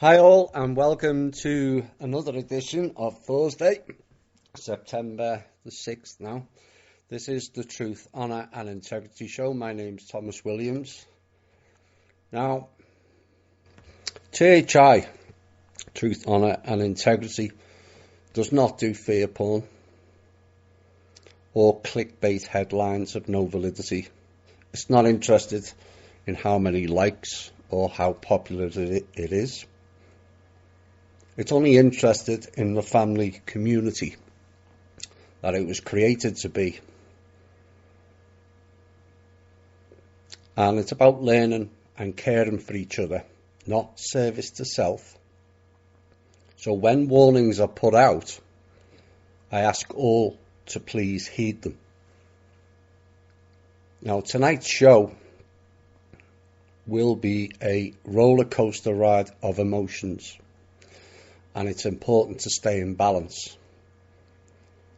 Hi all, and welcome to another edition of Thursday, September the 6th now. This is the Truth, Honour and Integrity Show. My name's Thomas Williams. Now, THI, Truth, Honour and Integrity, does not do fear porn or clickbait headlines of no validity. It's not interested in how many likes or how popular it is. It's only interested in the family community that it was created to be. And it's about learning and caring for each other, not service to self. So when warnings are put out, I ask all to please heed them. Now, tonight's show will be a roller coaster ride of emotions. And it's important to stay in balance.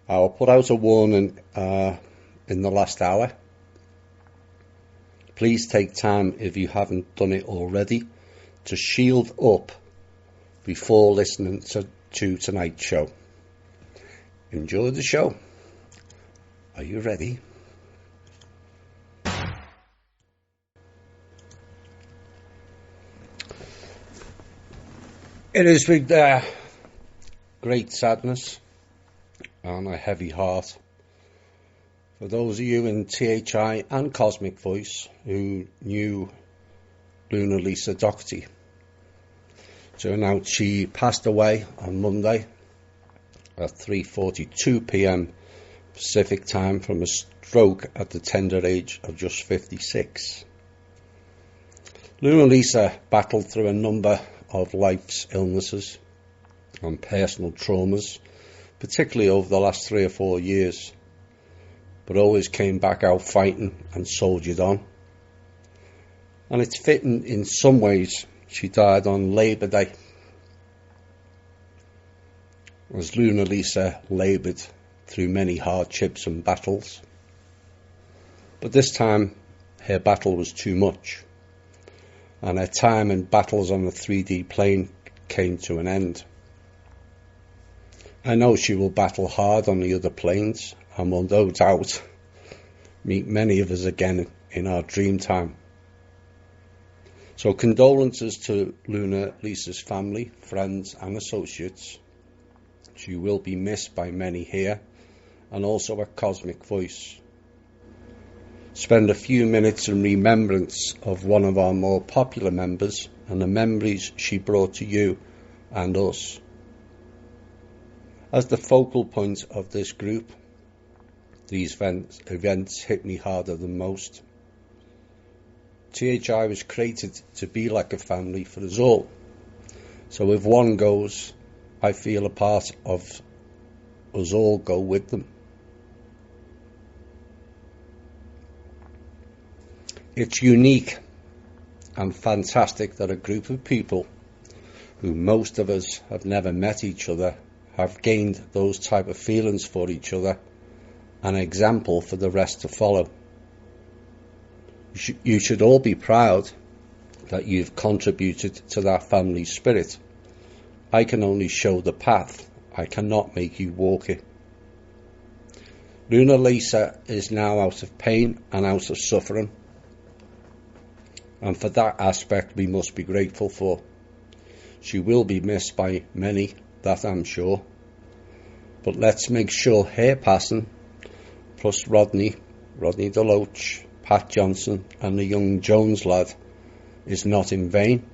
I'll put out a warning in the last hour. Please take time, if you haven't done it already, to shield up before listening to tonight's show. Enjoy the show. Are you ready? It is with great sadness and a heavy heart for those of you in THI and Cosmic Voice who knew Luna Lisa Doherty. Turned out she passed away on Monday at 3:42 p.m. Pacific time from a stroke at the tender age of just 56. Luna Lisa battled through a number of life's illnesses and personal traumas, particularly over the last 3 or 4 years, but always came back out fighting and soldiered on. And it's fitting in some ways she died on Labour Day, as Luna Lisa laboured through many hardships and battles. But this time her battle was too much, and her time in battles on the 3D plane came to an end. I know she will battle hard on the other planes and will no doubt meet many of us again in our dream time. So condolences to Luna Lisa's family, friends and associates. She will be missed by many here and also at Cosmic Voice. Spend a few minutes in remembrance of one of our more popular members and the memories she brought to you and us. As the focal point of this group, these events hit me harder than most. THI was created to be like a family for us all. So if one goes, I feel a part of us all go with them. It's unique and fantastic that a group of people who most of us have never met each other have gained those type of feelings for each other, an example for the rest to follow. You should all be proud that you've contributed to that family spirit. I can only show the path. I cannot make you walk it. Luna Lisa is now out of pain and out of suffering. And for that aspect we must be grateful for. She will be missed by many, that I'm sure. But let's make sure her passing, plus Rodney DeLoach, Pat Johnson and the young Jones lad, is not in vain,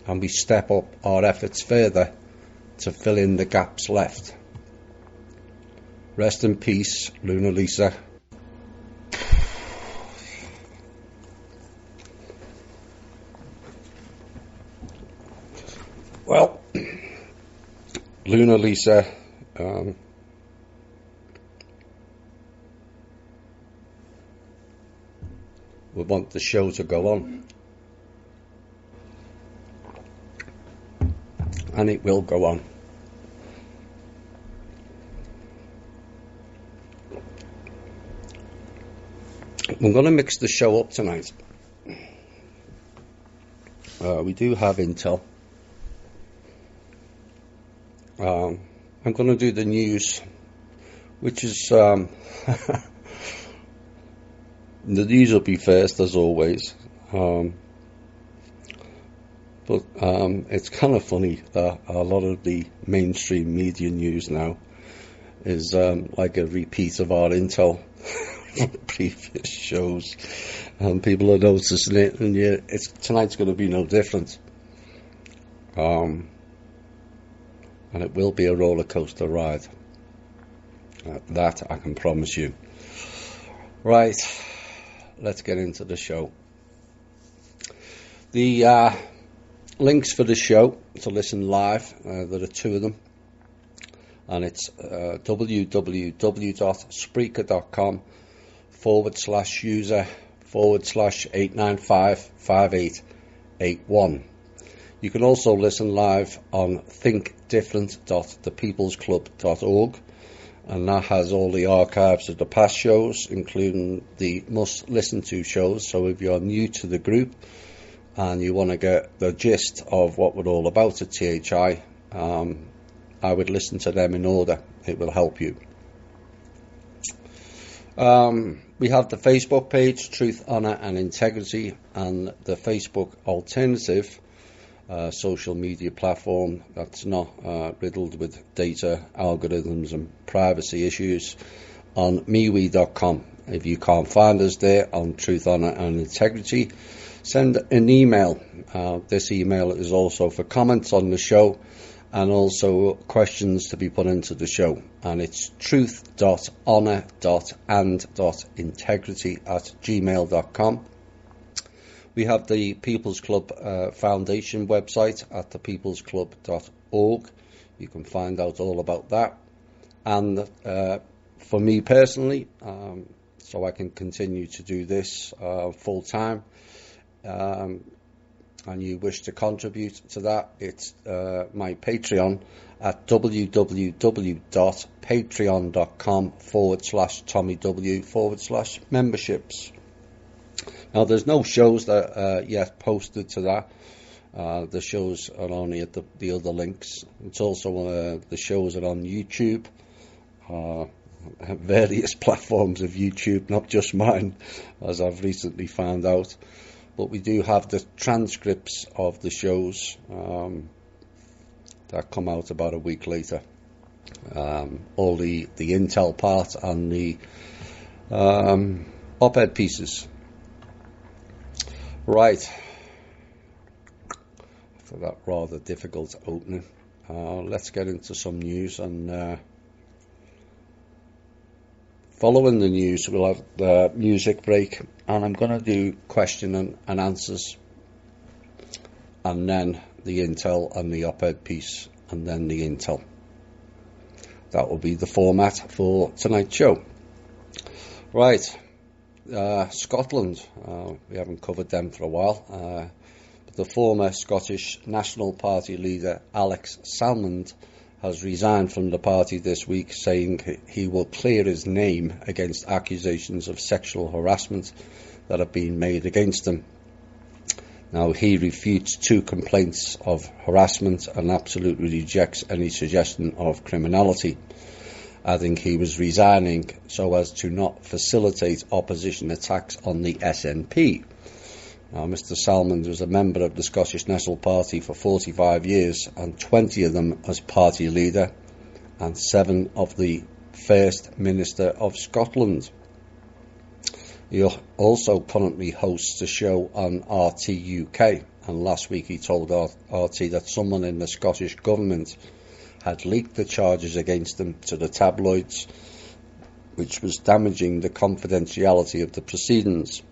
and we step up our efforts further to fill in the gaps left. Rest in peace, Luna Lisa. Well, Luna Lisa we want the show to go on, and it will go on. I'm going to mix the show up tonight. We do have intel. I'm going to do the news, which is the news will be first as always. But it's kind of funny that a lot of the mainstream media news now is like a repeat of our intel from previous shows, and people are noticing it, and yeah, tonight's going to be no different. And it will be a roller coaster ride. That I can promise you. Right, let's get into the show. The links for the show to listen live, there are two of them, and it's www.spreaker.com/user/8955881. You can also listen live on thinkdifferent.thepeoplesclub.org, and that has all the archives of the past shows, including the must listen to shows. So if you're new to the group and you want to get the gist of what we're all about at THI, I would listen to them in order. It will help you. We have the Facebook page, Truth, Honour and Integrity, and the Facebook alternative social media platform that's not riddled with data, algorithms and privacy issues, on MeWe.com. If you can't find us there on Truth, Honour and Integrity, send an email. This email is also for comments on the show and also questions to be put into the show. And it's truth.honour.and.integrity@gmail.com. We have the People's Club Foundation website at thepeoplesclub.org. You can find out all about that. And for me personally, so I can continue to do this full time, and you wish to contribute to that, it's my Patreon at www.patreon.com/TommyW/memberships. Now, there's no shows that yet posted to that. The shows are only at the other links. It's also the shows are on YouTube, various platforms of YouTube, not just mine, as I've recently found out. But we do have the transcripts of the shows that come out about a week later. All the intel part and the op-ed pieces. Right. After that rather difficult opening, let's get into some news. And following the news, we'll have the music break, and I'm going to do question and answers, and then the intel and the op-ed piece, and then the intel. That will be the format for tonight's show. Right. Scotland, we haven't covered them for a while. But the former Scottish National Party leader Alex Salmond has resigned from the party this week, saying he will clear his name against accusations of sexual harassment that have been made against him. Now, he refutes 2 complaints of harassment and absolutely rejects any suggestion of criminality, adding he was resigning so as to not facilitate opposition attacks on the SNP. Now, Mr. Salmond was a member of the Scottish National Party for 45 years, and 20 of them as party leader, and 7 of the First Minister of Scotland. He also currently hosts a show on RT UK, and last week he told RT that someone in the Scottish Government had leaked the charges against him to the tabloids, which was damaging the confidentiality of the proceedings.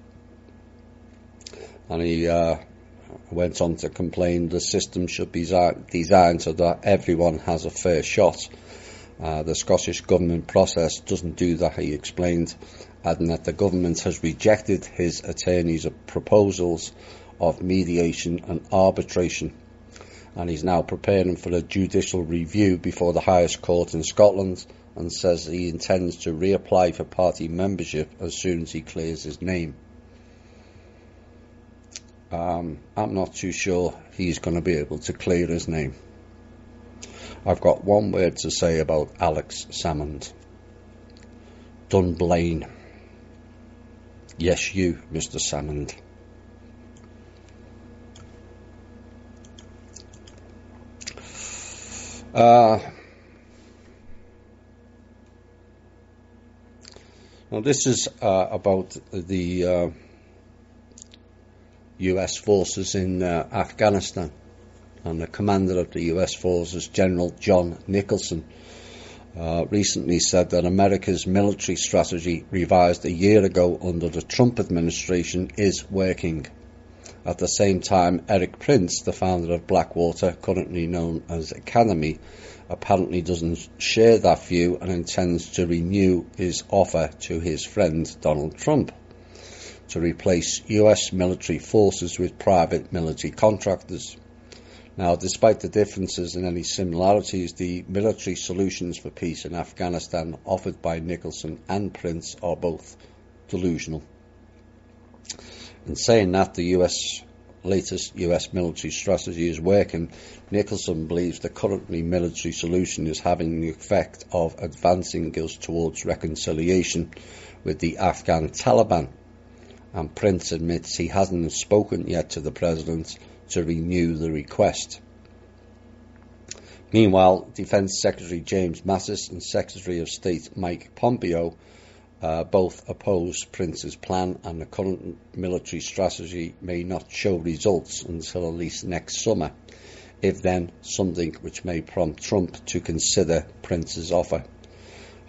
And he went on to complain the system should be designed so that everyone has a fair shot. The Scottish Government process doesn't do that, he explained, adding that the government has rejected his attorney's proposals of mediation and arbitration, and he's now preparing for a judicial review before the highest court in Scotland, and says he intends to reapply for party membership as soon as he clears his name. I'm not too sure he's going to be able to clear his name. I've got one word to say about Alex Salmond. Dunblane. Yes, you, Mr. Salmond. Now this is about the US forces in Afghanistan, and the commander of the US forces, General John Nicholson, recently said that America's military strategy, revised a year ago under the Trump administration, is working. At the same time, Eric Prince, the founder of Blackwater, currently known as Academy, apparently doesn't share that view and intends to renew his offer to his friend Donald Trump to replace US military forces with private military contractors. Now, despite the differences and any similarities, the military solutions for peace in Afghanistan offered by Nicholson and Prince are both delusional. In saying that the latest US military strategy is working, Nicholson believes the currently military solution is having the effect of advancing us towards reconciliation with the Afghan Taliban, and Prince admits he hasn't spoken yet to the president to renew the request. Meanwhile, Defence Secretary James Mattis and Secretary of State Mike Pompeo both oppose Prince's plan, and the current military strategy may not show results until at least next summer, if then something which may prompt Trump to consider Prince's offer.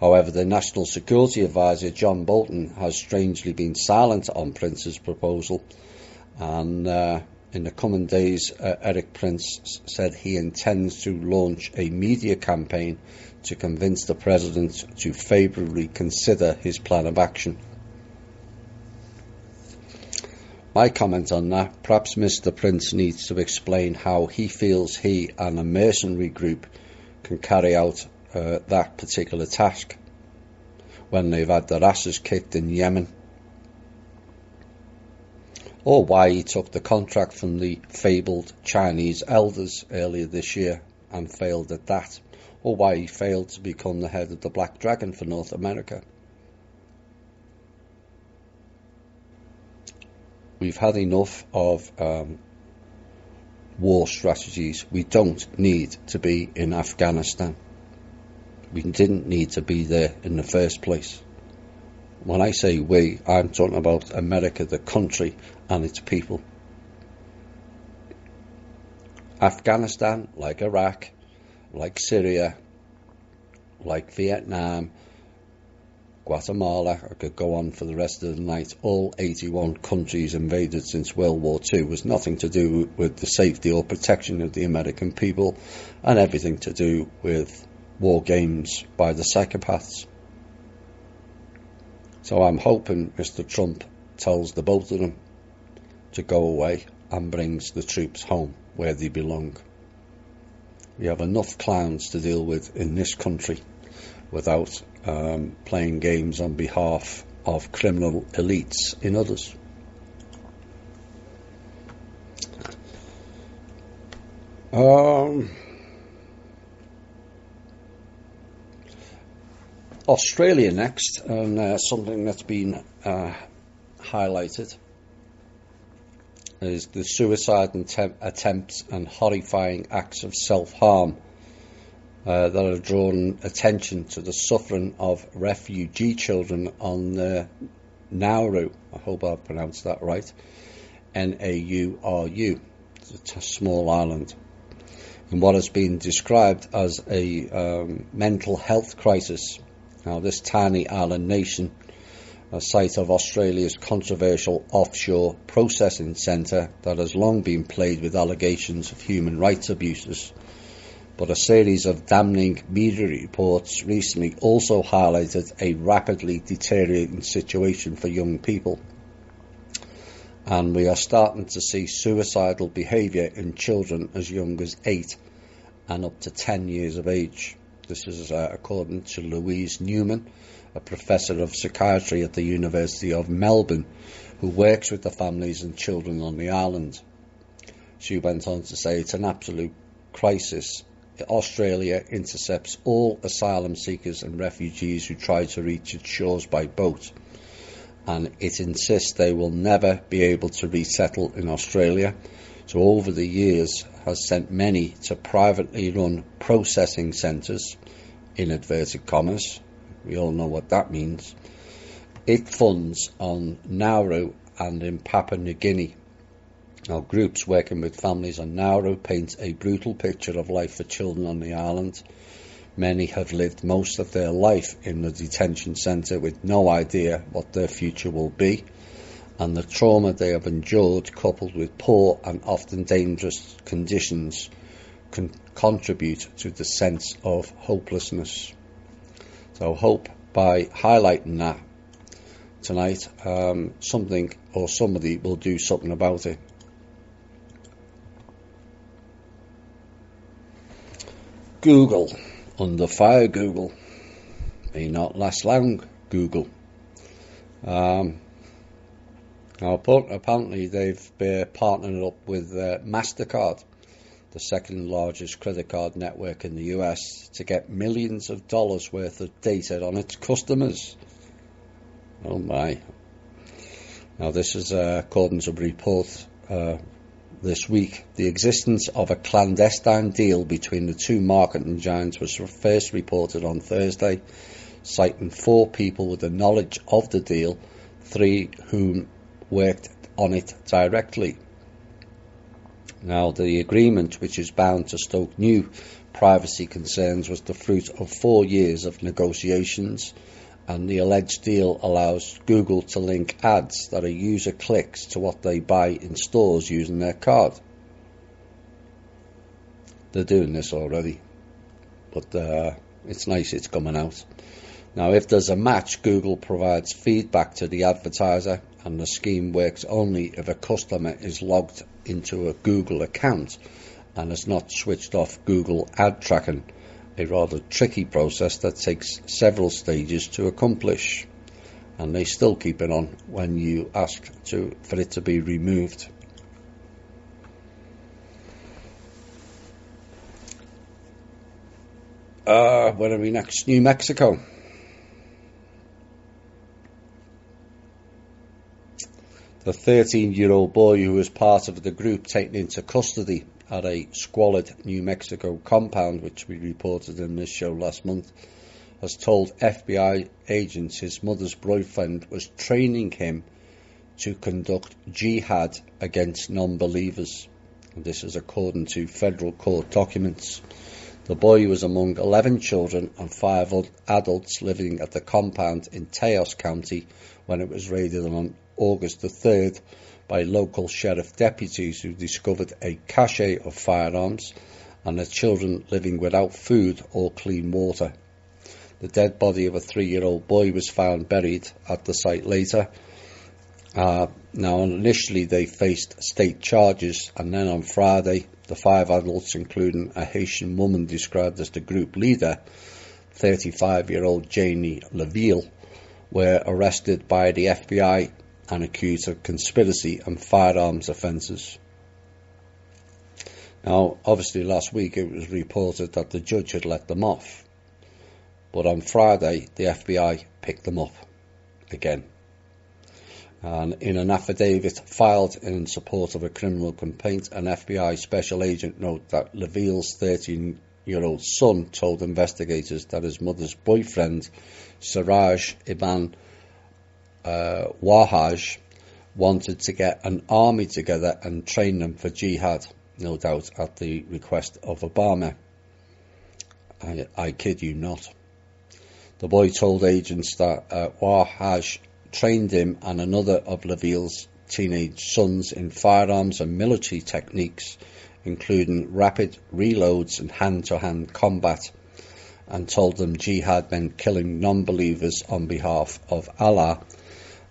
However, the National Security Advisor John Bolton has strangely been silent on Prince's proposal, and in the coming days, Eric Prince said he intends to launch a media campaign to convince the president to favourably consider his plan of action. My comment on that: perhaps Mr. Prince needs to explain how he feels he and a mercenary group can carry out that particular task when they've had their asses kicked in Yemen, or why he took the contract from the fabled Chinese elders earlier this year and failed at that, or why he failed to become the head of the Black Dragon for North America. We've had enough of war strategies. We don't need to be in Afghanistan. We didn't need to be there in the first place. When I say we, I'm talking about America, the country, and its people. Afghanistan, like Iraq, like Syria, like Vietnam, Guatemala, I could go on for the rest of the night, all 81 countries invaded since World War II, was nothing to do with the safety or protection of the American people, and everything to do with war games by the psychopaths. So I'm hoping Mr. Trump tells the both of them to go away and brings the troops home where they belong. We have enough clowns to deal with in this country without playing games on behalf of criminal elites in others. Australia next, and something that's been highlighted is the suicide attempts and horrifying acts of self-harm that are drawing attention to the suffering of refugee children on Nauru. I hope I've pronounced that right. Nauru. It's a small island in what has been described as a mental health crisis. Now, this tiny island nation, a site of Australia's controversial offshore processing centre that has long been plagued with allegations of human rights abuses. But a series of damning media reports recently also highlighted a rapidly deteriorating situation for young people. And we are starting to see suicidal behaviour in children as young as 8 and up to 10 years of age. This is according to Louise Newman, a professor of psychiatry at the University of Melbourne, who works with the families and children on the island. She went on to say it's an absolute crisis Australia intercepts all asylum seekers and refugees who try to reach its shores by boat, and it insists they will never be able to resettle in Australia. So over the years has sent many to privately run processing centres, in inverted commas. We all know what that means. It funds on Nauru and in Papua New Guinea. Now, groups working with families on Nauru paint a brutal picture of life for children on the island. Many have lived most of their life in the detention centre with no idea what their future will be, and the trauma they have endured, coupled with poor and often dangerous conditions, can contribute to the sense of hopelessness. So hope by highlighting that tonight, something or somebody will do something about it. Google. Under fire, Google. May not last long, Google. Now, apparently they've partnered up with MasterCard, the second largest credit card network in the US, to get millions of dollars worth of data on its customers. Oh my. Now, this is according to a report this week. The existence of a clandestine deal between the two marketing giants was first reported on Thursday, citing 4 people with the knowledge of the deal, 3 whom worked on it directly. Now, the agreement, which is bound to stoke new privacy concerns, was the fruit of 4 years of negotiations, and the alleged deal allows Google to link ads that a user clicks to what they buy in stores using their card. They're doing this already, but it's nice it's coming out. Now, if there's a match, Google provides feedback to the advertiser, and the scheme works only if a customer is logged into a Google account and has not switched off Google ad tracking, a rather tricky process that takes several stages to accomplish, and they still keep it on when you ask for it to be removed. Where are we next? New Mexico. The 13-year-old boy who was part of the group taken into custody at a squalid New Mexico compound, which we reported in this show last month, has told FBI agents his mother's boyfriend was training him to conduct jihad against non-believers. And this is according to federal court documents. The boy was among 11 children and 5 adults living at the compound in Taos County when it was raided on August the 3rd by local sheriff deputies who discovered a cache of firearms and the children living without food or clean water. The dead body of a 3-year-old boy was found buried at the site later. Now, initially they faced state charges, and then on Friday, the 5 adults, including a Haitian woman described as the group leader, 35-year-old Janie LaVille, were arrested by the FBI and accused of conspiracy and firearms offences. Now, obviously last week it was reported that the judge had let them off, but on Friday the FBI picked them up again. And in an affidavit filed in support of a criminal complaint, an FBI special agent noted that LaVille's 13-year-old son told investigators that his mother's boyfriend, Siraj Ibn Wahaj, wanted to get an army together and train them for jihad, no doubt at the request of Obama. I kid you not. The boy told agents that Wahaj trained him and another of LaVille's teenage sons in firearms and military techniques, including rapid reloads and hand-to-hand combat, and told them jihad meant killing non-believers on behalf of Allah.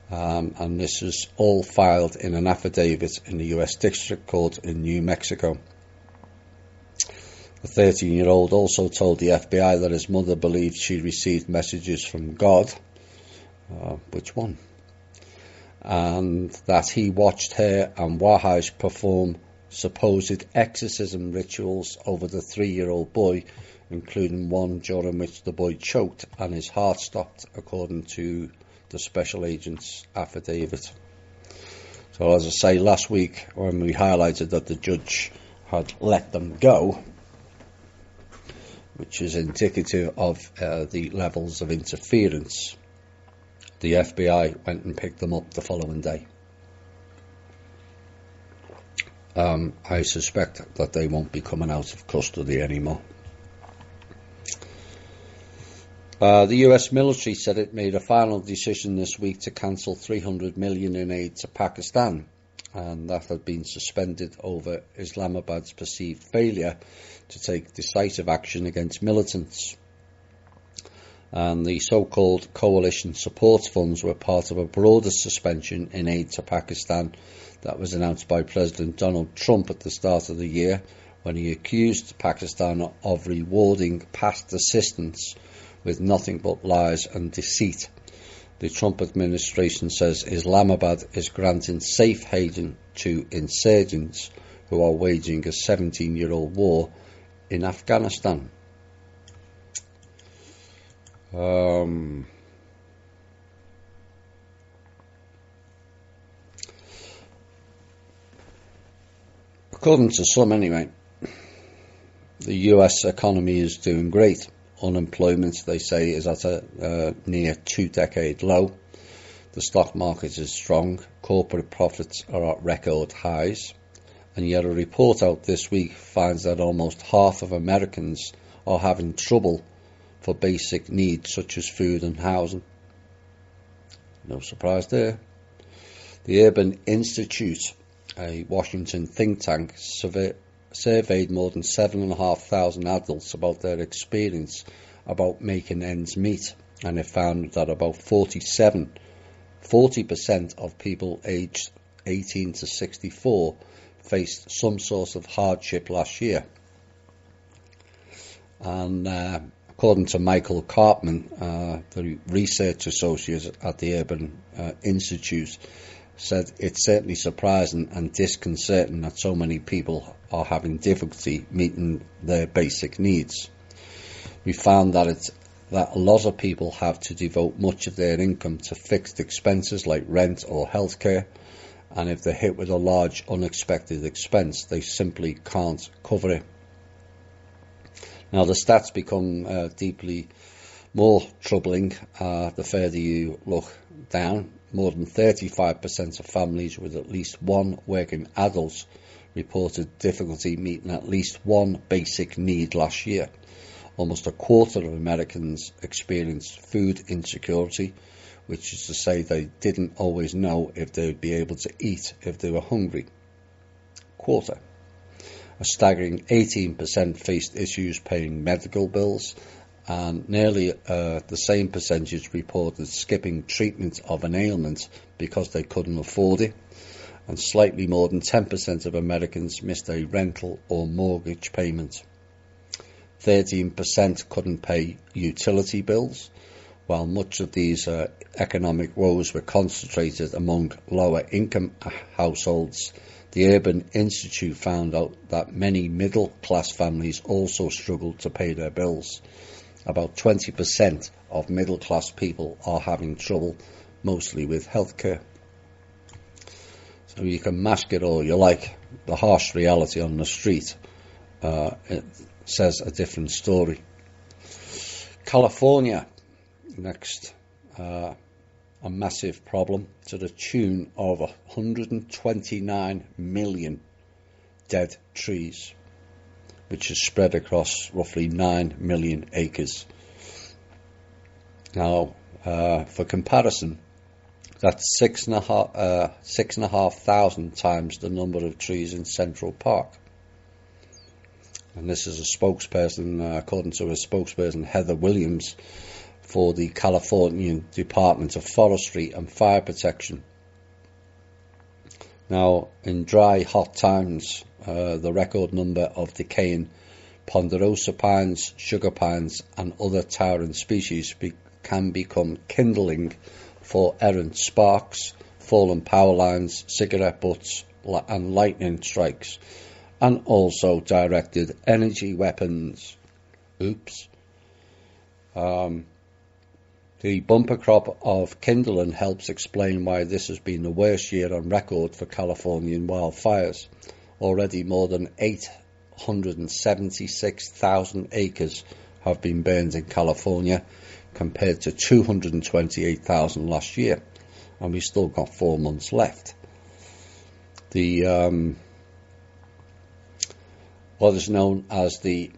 And this is all filed in an affidavit in the US District Court in New Mexico. The 13-year-old also told the FBI that his mother believed she received messages from God. Which one? And that he watched her and Wahaj perform supposed exorcism rituals over the 3-year-old boy, including one during which the boy choked and his heart stopped, according to the special agent's affidavit. So as I say, last week when we highlighted that the judge had let them go, which is indicative of the levels of interference, the FBI went and picked them up the following day. I suspect that they won't be coming out of custody anymore. The US military said it made a final decision this week to cancel $300 million in aid to Pakistan, and that had been suspended over Islamabad's perceived failure to take decisive action against militants. And the so-called coalition support funds were part of a broader suspension in aid to Pakistan that was announced by President Donald Trump at the start of the year, when he accused Pakistan of rewarding past assistance with nothing but lies and deceit. The Trump administration says Islamabad is granting safe haven to insurgents who are waging a 17-year-old war in Afghanistan. According to some anyway, the US economy is doing great. Unemployment, they say, is at a near 2-decade low. The stock market is strong. Corporate profits are at record highs. And yet a report out this week finds that almost half of Americans are having trouble for basic needs such as food and housing. No surprise there. The Urban Institute, a Washington think tank, surveyed more than 7,500 adults about their experience about making ends meet, and it found that about 40% of people aged 18 to 64 faced some sort of hardship last year. And according to Michael Cartman, the research associate at the Urban Institute, said it's certainly surprising and disconcerting that so many people are having difficulty meeting their basic needs. We found that a lot of people have to devote much of their income to fixed expenses like rent or healthcare, and if they're hit with a large unexpected expense, they simply can't cover it. Now the stats become deeply more troubling the further you look down. More than 35% of families with at least one working adult reported difficulty meeting at least one basic need last year. Almost a quarter of Americans experienced food insecurity, which is to say they didn't always know if they would be able to eat if they were hungry. Quarter. A staggering 18% faced issues paying medical bills, and nearly the same percentage reported skipping treatment of an ailment because they couldn't afford it, and slightly more than 10% of Americans missed a rental or mortgage payment. 13% couldn't pay utility bills. While much of these economic woes were concentrated among lower income households, the Urban Institute found out that many middle class families also struggled to pay their bills. About 20% of middle class people are having trouble, mostly with healthcare. So you can mask it all you like. The harsh reality on the street it says a different story. California, next, a massive problem to the tune of 129 million dead trees, which is spread across roughly 9 million acres. Now, for comparison, that's 6,500 times the number of trees in Central Park. And this is a spokesperson, according to a spokesperson, Heather Williams, for the California Department of Forestry and Fire Protection. Now, in dry, hot times, the record number of decaying ponderosa pines, sugar pines, and other towering species can become kindling for errant sparks, fallen power lines, cigarette butts, and lightning strikes, and also directed energy weapons. Oops. The bumper crop of kindling helps explain why this has been the worst year on record for Californian wildfires. Already more than 876,000 acres have been burned in California, compared to 228,000 last year, and we've still got 4 months left. The what is known as the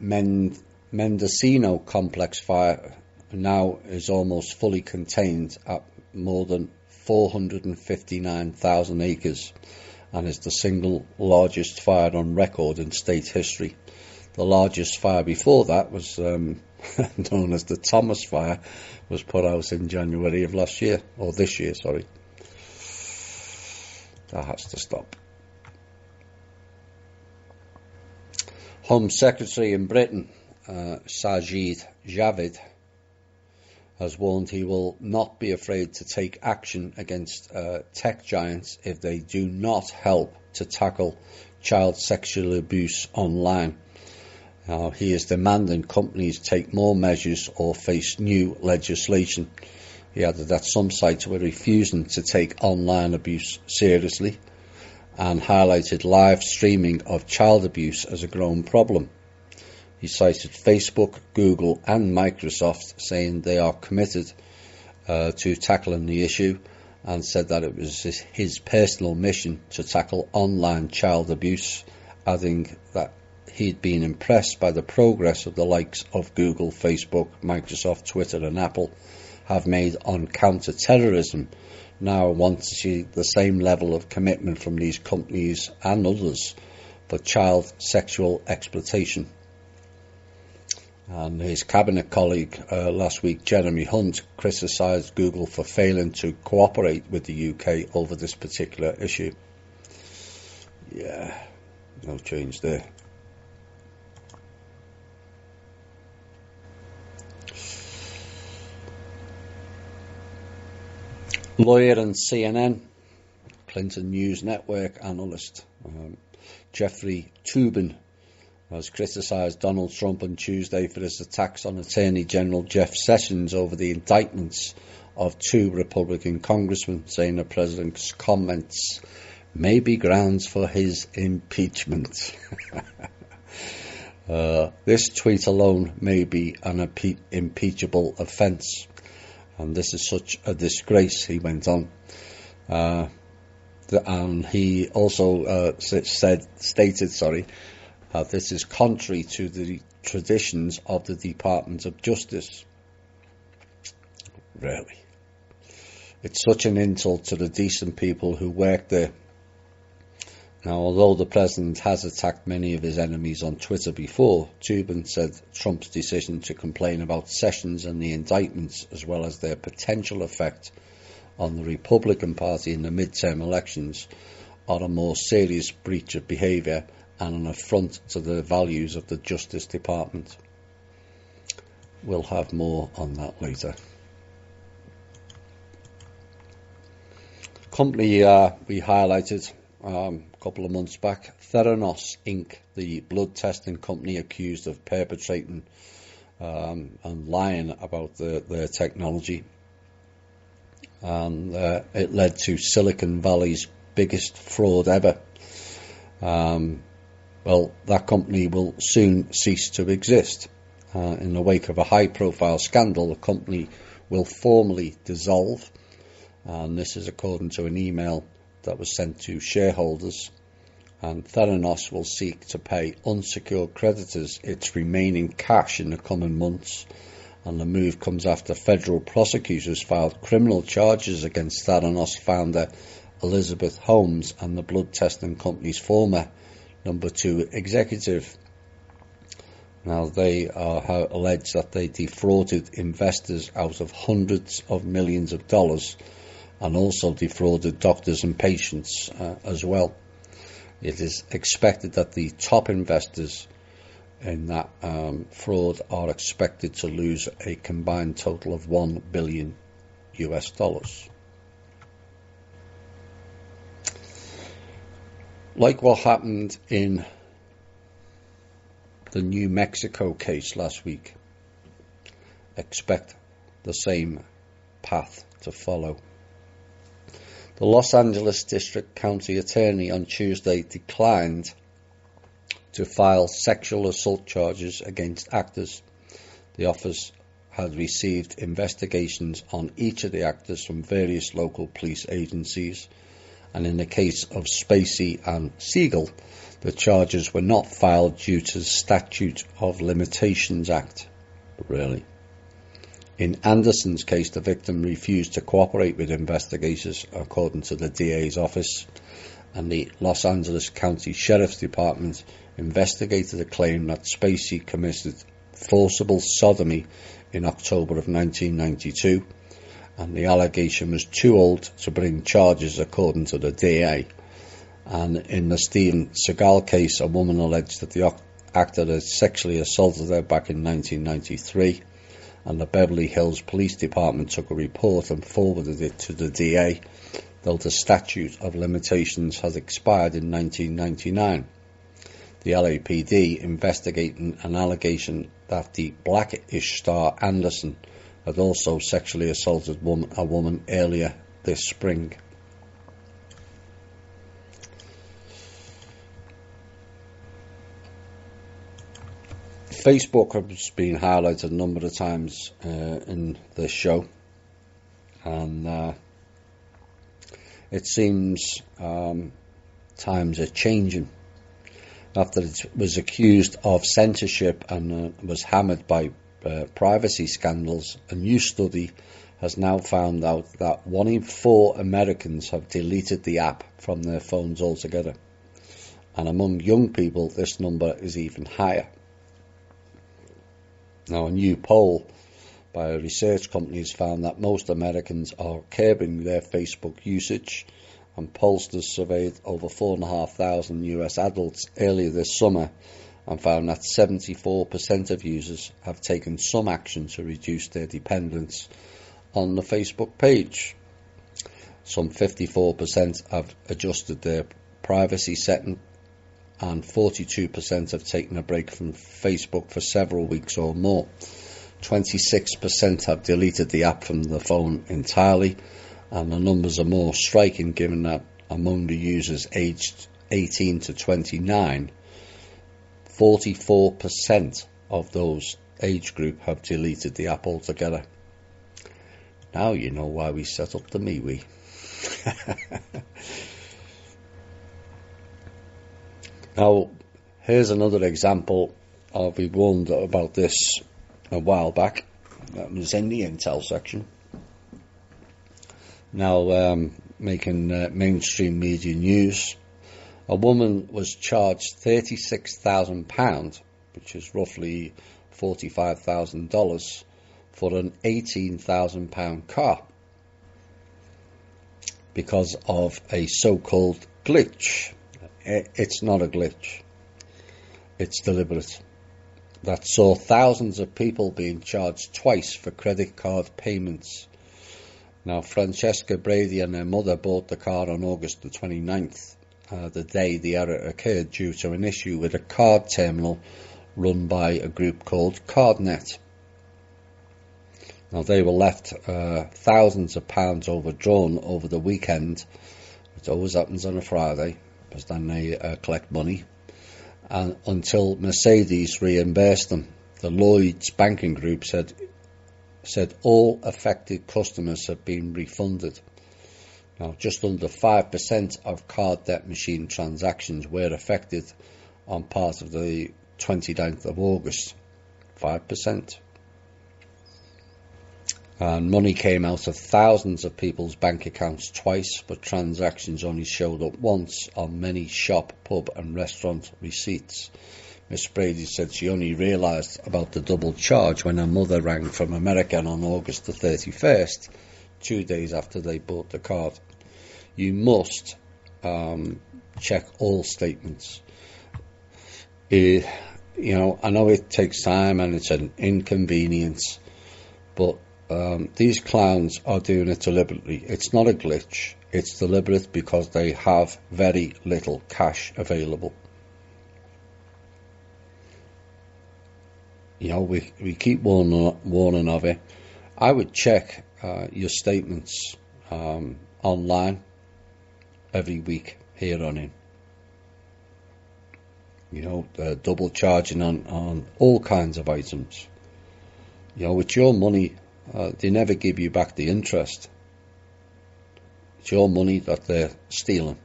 Mendocino complex fire now is almost fully contained at more than 459,000 acres, and is the single largest fire on record in state history. The largest fire before that was known as the Thomas Fire, was put out in January of last year, or this year, sorry. That has to stop. Home Secretary in Britain, Sajid Javid, has warned he will not be afraid to take action against tech giants if they do not help to tackle child sexual abuse online. He is demanding companies take more measures or face new legislation. He added that some sites were refusing to take online abuse seriously, and highlighted live streaming of child abuse as a growing problem. He cited Facebook, Google and Microsoft, saying they are committed to tackling the issue, and said that it was his personal mission to tackle online child abuse, adding that he'd been impressed by the progress of the likes of Google, Facebook, Microsoft, Twitter and Apple have made on counter-terrorism. Now I want to see the same level of commitment from these companies and others for child sexual exploitation. And his cabinet colleague last week, Jeremy Hunt, criticised Google for failing to cooperate with the UK over this particular issue. Yeah, no change there. Lawyer and CNN, Clinton News Network analyst, Jeffrey Toobin, has criticised Donald Trump on Tuesday for his attacks on Attorney General Jeff Sessions over the indictments of 2 Republican congressmen, saying the president's comments may be grounds for his impeachment. This tweet alone may be an impeachable offence, and this is such a disgrace, he went on. And he also stated, this is contrary to the traditions of the Department of Justice. Really? It's such an insult to the decent people who work there. Now, although the president has attacked many of his enemies on Twitter before, Toobin said Trump's decision to complain about Sessions and the indictments, as well as their potential effect on the Republican Party in the midterm elections, are a more serious breach of behaviour and an affront to the values of the Justice Department. We'll have more on that later. Company we highlighted a couple of months back, Theranos Inc., the blood testing company accused of perpetrating and lying about their technology. And it led to Silicon Valley's biggest fraud ever. Well, that company will soon cease to exist. In the wake of a high-profile scandal, the company will formally dissolve, and this is according to an email that was sent to shareholders. And Theranos will seek to pay unsecured creditors its remaining cash in the coming months, and the move comes after federal prosecutors filed criminal charges against Theranos founder Elizabeth Holmes and the blood testing company's former number 2 executive. Now, they are alleged that they defrauded investors out of hundreds of millions of dollars, and also defrauded doctors and patients as well. It is expected that the top investors in that fraud are expected to lose a combined total of $1 billion. Like what happened in the New Mexico case last week, expect the same path to follow. The Los Angeles District County Attorney on Tuesday declined to file sexual assault charges against actors. The office had received investigations on each of the actors from various local police agencies, and in the case of Spacey and Siegel, the charges were not filed due to the Statute of Limitations Act. Really? In Anderson's case, the victim refused to cooperate with investigators, according to the DA's office, and the Los Angeles County Sheriff's Department investigated a claim that Spacey committed forcible sodomy in October of 1992, and the allegation was too old to bring charges, according to the DA. And in the Steven Seagal case, a woman alleged that the actor had sexually assaulted her back in 1993, and the Beverly Hills Police Department took a report and forwarded it to the DA, though the statute of limitations has expired in 1999. The LAPD investigating an allegation that the Blackish star Anderson had also sexually assaulted a woman earlier this spring. Facebook has been highlighted a number of times in this show, and it seems times are changing. After it was accused of censorship and was hammered by privacy scandals, a new study has now found out that 1 in 4 Americans have deleted the app from their phones altogether. And among young people, this number is even higher. Now, a new poll by a research company has found that most Americans are curbing their Facebook usage, and pollsters surveyed over 4,500 US adults earlier this summer and found that 74% of users have taken some action to reduce their dependence on the Facebook page. Some 54% have adjusted their privacy setting, and 42% have taken a break from Facebook for several weeks or more. 26% have deleted the app from the phone entirely, and the numbers are more striking given that among the users aged 18 to 29, 44% of those age group have deleted the app altogether. Now you know why we set up the MeWe. Now, here's another example. We warned about this a while back. That was in the Intel section. Now, making mainstream media news. A woman was charged £36,000, which is roughly $45,000, for an £18,000 car because of a so-called glitch. It's not a glitch. It's deliberate. That saw thousands of people being charged twice for credit card payments. Now, Francesca Brady and her mother bought the car on August the 29th, the day the error occurred due to an issue with a card terminal run by a group called CardNet. Now, they were left thousands of pounds overdrawn over the weekend, which always happens on a Friday, because then they collect money, and until Mercedes reimbursed them. The Lloyds banking group said all affected customers have been refunded. Now, just under 5% of card debt machine transactions were affected on part of the 29th of August. 5%. And money came out of thousands of people's bank accounts twice, but transactions only showed up once on many shop, pub and restaurant receipts. Miss Brady said she only realised about the double charge when her mother rang from America on August the 31st, 2 days after they bought the card. You must check all statements. I know it takes time and it's an inconvenience, but these clowns are doing it deliberately. It's not a glitch. It's deliberate because they have very little cash available. You know, we keep warning of it. I would check your statements online every week here on in. You know, double charging on all kinds of items. You know, with your money, they never give you back the interest. It's your money that they're stealing.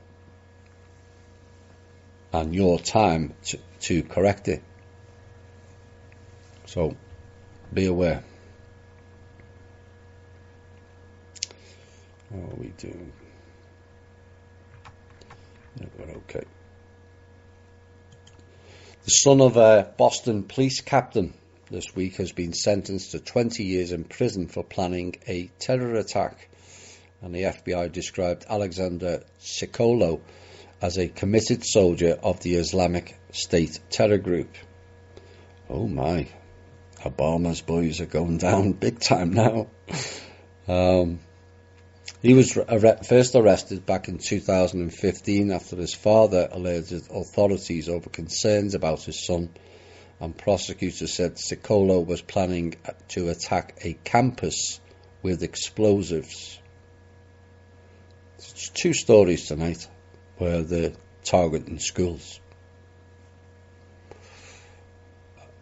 And your time to correct it. So, be aware. What are we doing? Yeah, we're okay. The son of a Boston police captain this week has been sentenced to 20 years in prison for planning a terror attack. And the FBI described Alexander Sikolo as a committed soldier of the Islamic State terror group. Oh my, Obama's boys are going down big time now. He was first arrested back in 2015 after his father alerted authorities over concerns about his son, and prosecutors said Sikolo was planning to attack a campus with explosives. It's 2 stories tonight where they're targeting schools.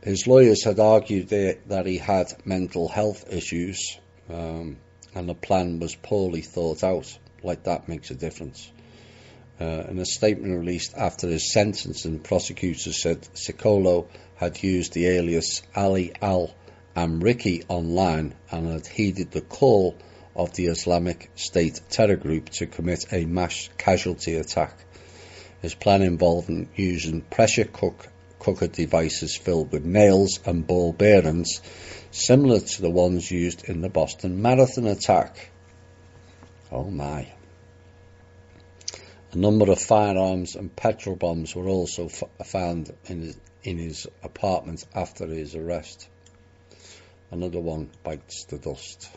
His lawyers had argued that he had mental health issues, and the plan was poorly thought out. Like that makes a difference. In a statement released after his sentencing, prosecutors said Sikolo had used the alias Ali al-Amriki online and had heeded the call of the Islamic State terror group to commit a mass casualty attack. His plan involved using pressure cooker devices filled with nails and ball bearings, similar to the ones used in the Boston Marathon attack. Oh my. A number of firearms and petrol bombs were also found in his apartment after his arrest. Another one bites the dust.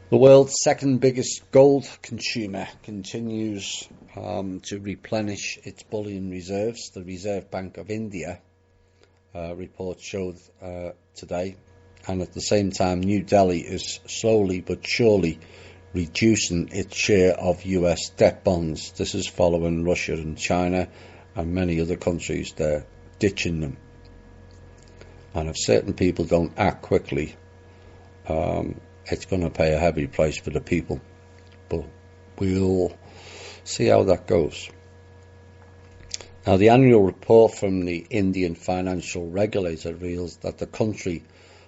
The world's second biggest gold consumer continues to replenish its bullion reserves. The Reserve Bank of India reports showed today, and at the same time New Delhi is slowly but surely reducing its share of US debt bonds. This is following Russia and China and many other countries. They're ditching them, and if certain people don't act quickly, it's going to pay a heavy price for the people, but we'll see how that goes. Now, the annual report from the Indian financial regulator reveals that the country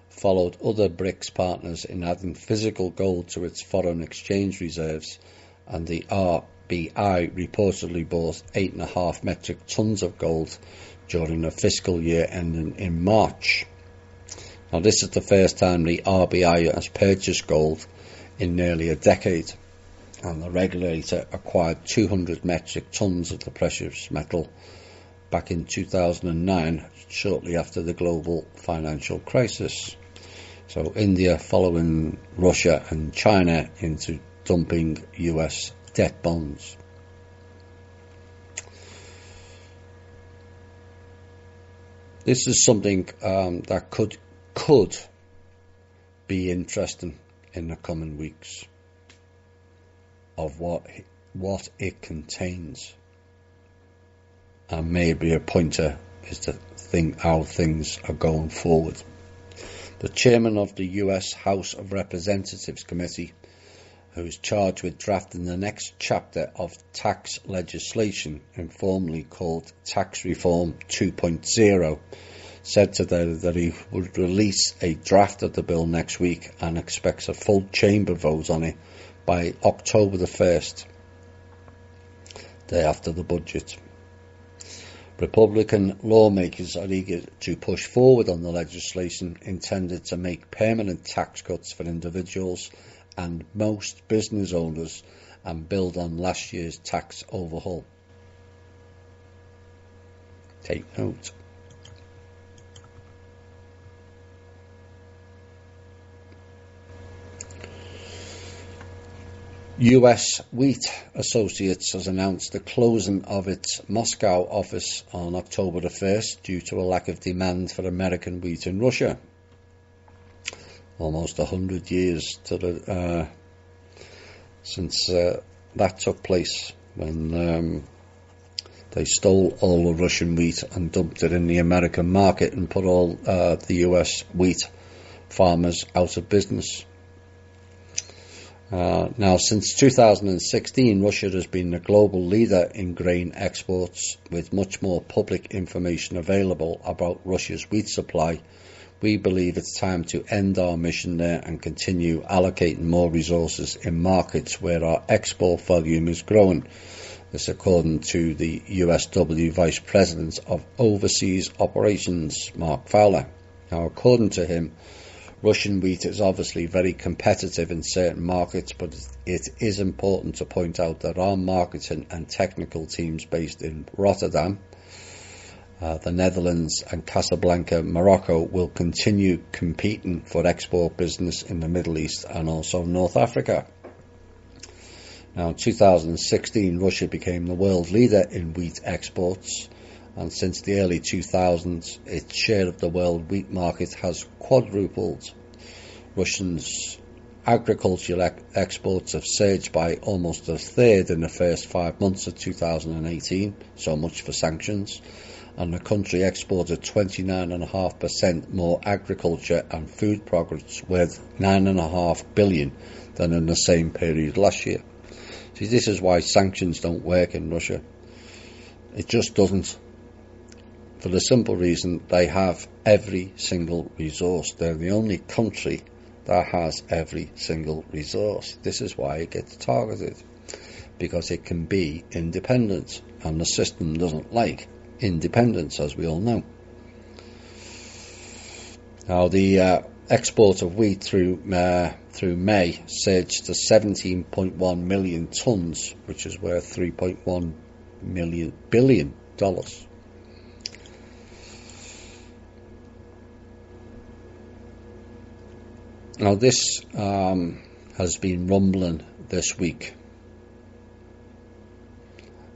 followed other BRICS partners in adding physical gold to its foreign exchange reserves, and the RBI reportedly bought 8.5 metric tons of gold during the fiscal year ending in March. Now, this is the first time the RBI has purchased gold in nearly a decade, and the regulator acquired 200 metric tons of the precious metal back in 2009, shortly after the global financial crisis. So India following Russia and China into dumping US debt bonds. This is something that could be interesting in the coming weeks, of what it contains, and maybe a pointer is to think how things are going forward. The chairman of the US House of Representatives Committee, who is charged with drafting the next chapter of tax legislation, informally called Tax Reform 2.0, said today that he would release a draft of the bill next week and expects a full chamber vote on it by October the 1st, day after the budget. Republican lawmakers are eager to push forward on the legislation intended to make permanent tax cuts for individuals and most business owners and build on last year's tax overhaul. Take note. US Wheat Associates has announced the closing of its Moscow office on October the 1st due to a lack of demand for American wheat in Russia. Almost 100 years since that took place, when they stole all the Russian wheat and dumped it in the American market and put all the US wheat farmers out of business. Now, since 2016, Russia has been the global leader in grain exports, with much more public information available about Russia's wheat supply. We believe it's time to end our mission there and continue allocating more resources in markets where our export volume is growing. This according to the USW Vice President of Overseas Operations, Mark Fowler. Now, according to him, Russian wheat is obviously very competitive in certain markets, but it is important to point out that our marketing and technical teams based in Rotterdam, the Netherlands and Casablanca, Morocco, will continue competing for export business in the Middle East and also North Africa. Now, in 2016, Russia became the world leader in wheat exports, and since the early 2000s, its share of the world wheat market has quadrupled. Russia's agricultural exports have surged by almost a third in the first 5 months of 2018, so much for sanctions, and the country exported 29.5% more agriculture and food products, worth $9.5 billion, than in the same period last year. See, this is why sanctions don't work in Russia. It just doesn't. For the simple reason they have every single resource. They're the only country that has every single resource. This is why it gets targeted, because it can be independent, and the system doesn't like independence, as we all know. Now, the export of wheat through May surged to 17.1 million tonnes, which is worth $3.1 billion. Now, this has been rumbling this week,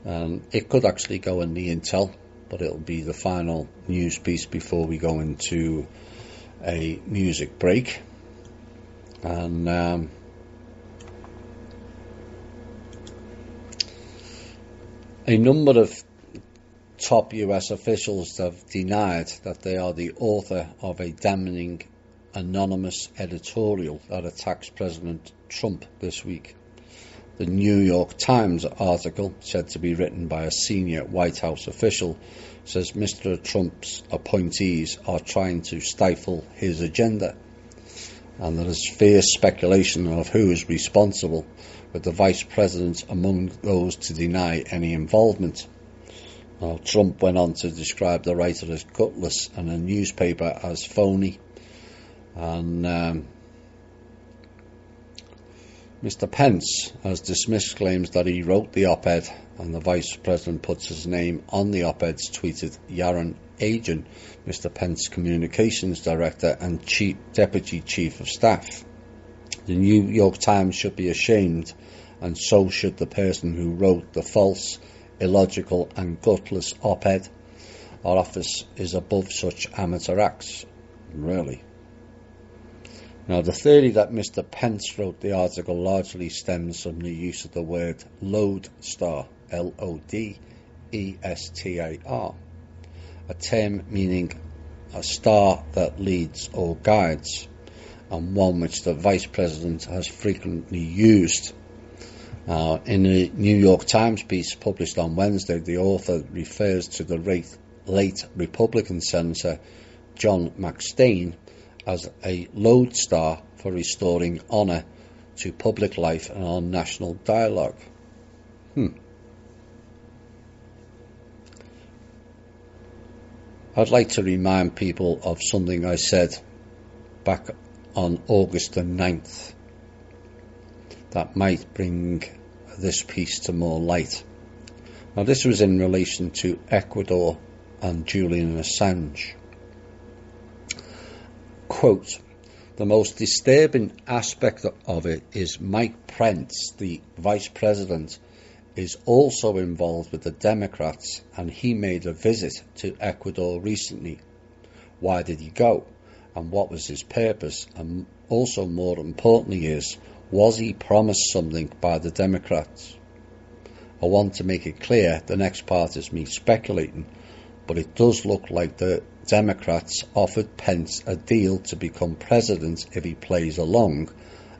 and it could actually go in the intel, but it'll be the final news piece before we go into a music break. And a number of top US officials have denied that they are the author of a damning anonymous editorial that attacks President Trump this week. The New York Times article, said to be written by a senior White House official, says Mr. Trump's appointees are trying to stifle his agenda, and there is fierce speculation of who is responsible, with the Vice President among those to deny any involvement. Now, Trump went on to describe the writer as gutless and a newspaper as phony. And Mr. Pence has dismissed claims that he wrote the op-ed, and the Vice President puts his name on the op-eds, tweeted Yaron Agin, Mr. Pence's Communications Director and Deputy Chief of Staff. The New York Times should be ashamed, and so should the person who wrote the false, illogical and gutless op-ed. Our office is above such amateur acts. Really. Now, the theory that Mr. Pence wrote the article largely stems from the use of the word lodestar, L-O-D-E-S-T-A-R, a term meaning a star that leads or guides, and one which the Vice President has frequently used. In the New York Times piece published on Wednesday, the author refers to the late Republican Senator John McStain as a lodestar for restoring honour to public life and our national dialogue. I'd like to remind people of something I said back on August the 9th that might bring this piece to more light. Now, this was in relation to Ecuador and Julian Assange. Quote, The most disturbing aspect of it is Mike Pence, the vice president, is also involved with the Democrats, and he made a visit to Ecuador recently. Why did he go? And what was his purpose? And also, more importantly, was he promised something by the Democrats? I want to make it clear, the next part is me speculating, but it does look like the Democrats offered Pence a deal to become president if he plays along,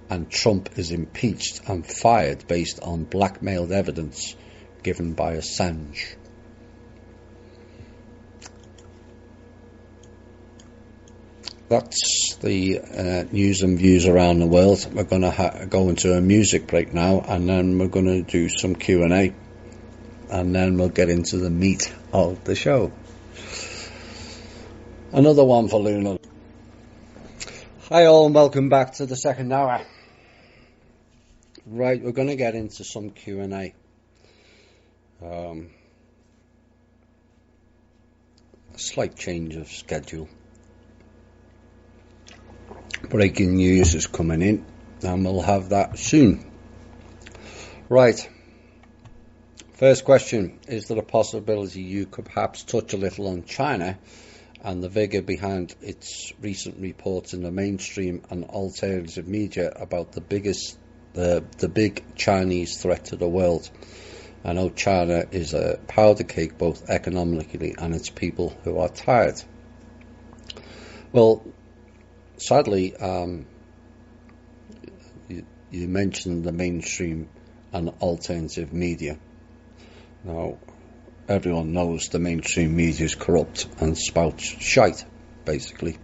and Trump is impeached and fired based on blackmailed evidence given by Assange. That's the news and views around the world. We're going to go into a music break now, and then we're going to do some Q&A, and then we'll get into the meat of the show. Another one for Luna. Hi all, and welcome back to the second hour. Right, we're going to get into some Q&A. A slight change of schedule. Breaking news is coming in, and we'll have that soon. Right. First question, is there a possibility you could perhaps touch a little on China and the vigour behind its recent reports in the mainstream and alternative media about the big Chinese threat to the world? I know China is a powder cake both economically and its people who are tired. Well, sadly, you mentioned the mainstream and alternative media. Now, everyone knows the mainstream media is corrupt and spouts shite, basically.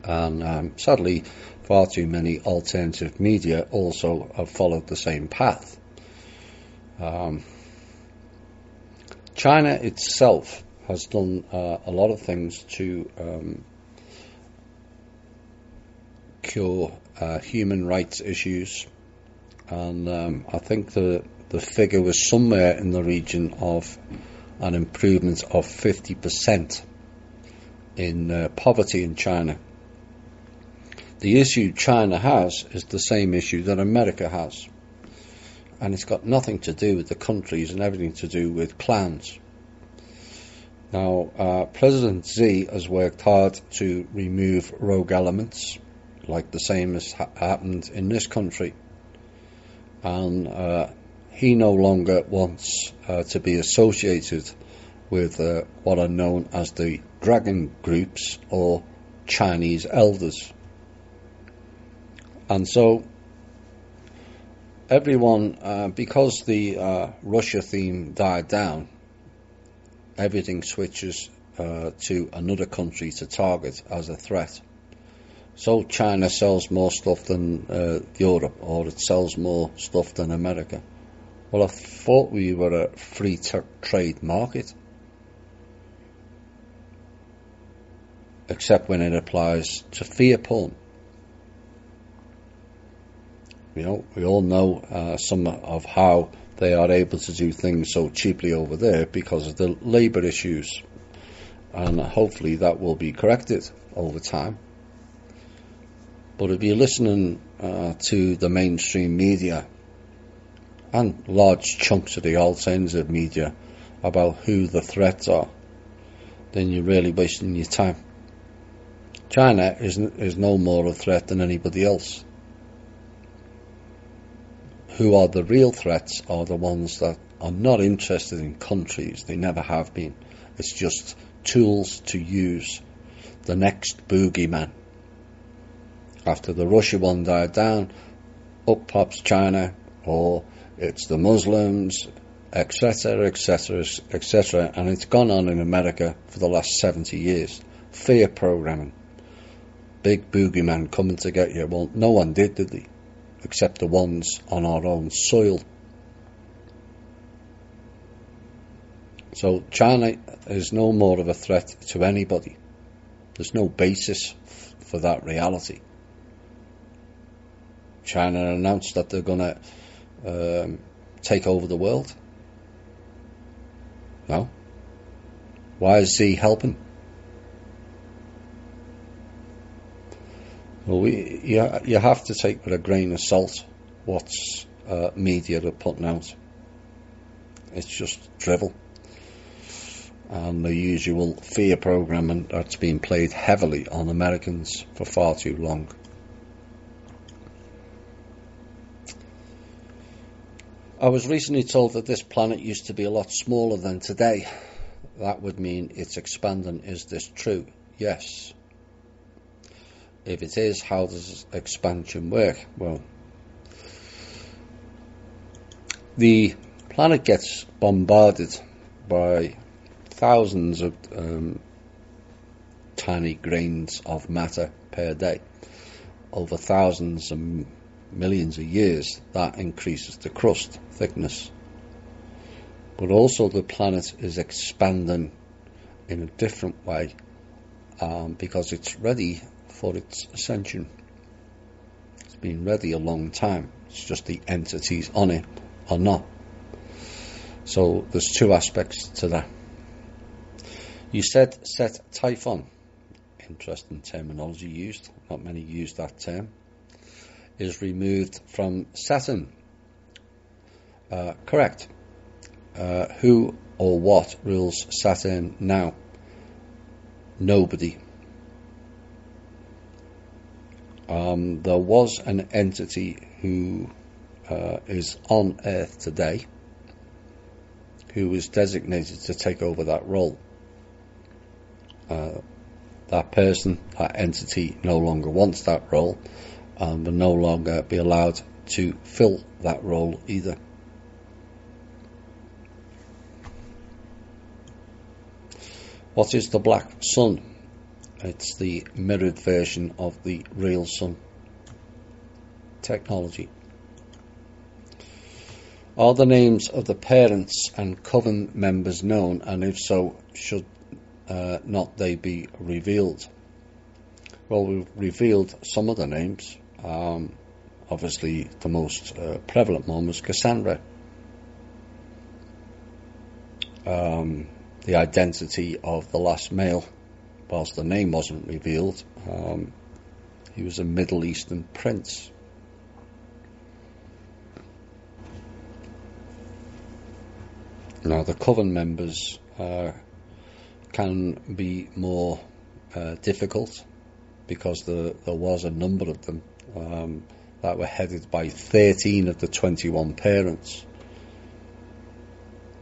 And sadly, far too many alternative media also have followed the same path. China itself has done a lot of things to cure human rights issues, and I think the figure was somewhere in the region of an improvement of 50% in poverty in China. The issue China has is the same issue that America has, and it's got nothing to do with the countries and everything to do with clans. Now, President Xi has worked hard to remove rogue elements, like the same as happened in this country, and he no longer wants to be associated with what are known as the dragon groups or Chinese elders. And so everyone, because the Russia theme died down, everything switches to another country to target as a threat. So China sells more stuff than Europe, or it sells more stuff than America. Well, I thought we were a free trade market, except when it applies to fear porn. You know, we all know some of how they are able to do things so cheaply over there because of the labour issues, and hopefully that will be corrected over time. But if you're listening to the mainstream media and large chunks of the alternative media about who the threats are, then you're really wasting your time. China is no more a threat than anybody else. Who are the real threats are the ones that are not interested in countries. They never have been. It's just tools to use. The next boogeyman. After the Russia one died down, up pops China, or it's the Muslims, etc., etc., etc., and it's gone on in America for the last 70 years. Fear programming. Big boogeyman coming to get you. Well, no one did they? Except the ones on our own soil. So China is no more of a threat to anybody. There's no basis for that reality. China announced that they're going to take over the world. No. Why is he helping? Well, you have to take with a grain of salt what's media are putting out. It's just drivel. And the usual fear programming that's been played heavily on Americans for far too long. I was recently told that this planet used to be a lot smaller than today. That would mean it's expanding. Is this true? Yes. If it is, how does expansion work? Well, the planet gets bombarded by thousands of tiny grains of matter per day. Over thousands and millions of years, that increases the crust thickness. But also the planet is expanding in a different way because it's ready for its ascension. It's been ready a long time. It's just the entities on it are not. So there's two aspects to that. You said set typhon. Interesting terminology used. Not many use that term. Is removed from Saturn. Correct. Who or what rules Saturn now? Nobody. There was an entity who is on Earth today who was designated to take over that role. That person, that entity, no longer wants that role and will no longer be allowed to fill that role either. What is the black sun? It's the mirrored version of the real sun. Technology. Are the names of the parents and coven members known, and if so, should not they be revealed? Well, we've revealed some of the names. Obviously, the most prevalent one was Cassandra. The identity of the last male, whilst the name wasn't revealed, he was a Middle Eastern prince. Now, the coven members can be more difficult because there was a number of them that were headed by 13 of the 21 parents.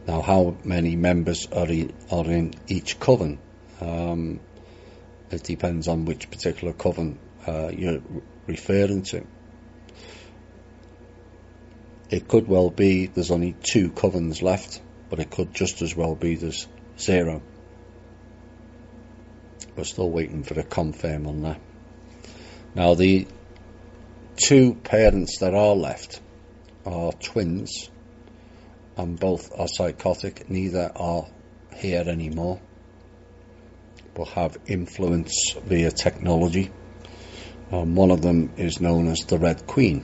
Now, how many members are in each coven? It depends on which particular coven you're referring to. It could well be there's only 2 covens left, but it could just as well be there's 0. We're still waiting for a confirm on that. Now, the 2 parents that are left are twins, and both are psychotic. Neither are here anymore, but have influence via technology. One of them is known as the Red Queen,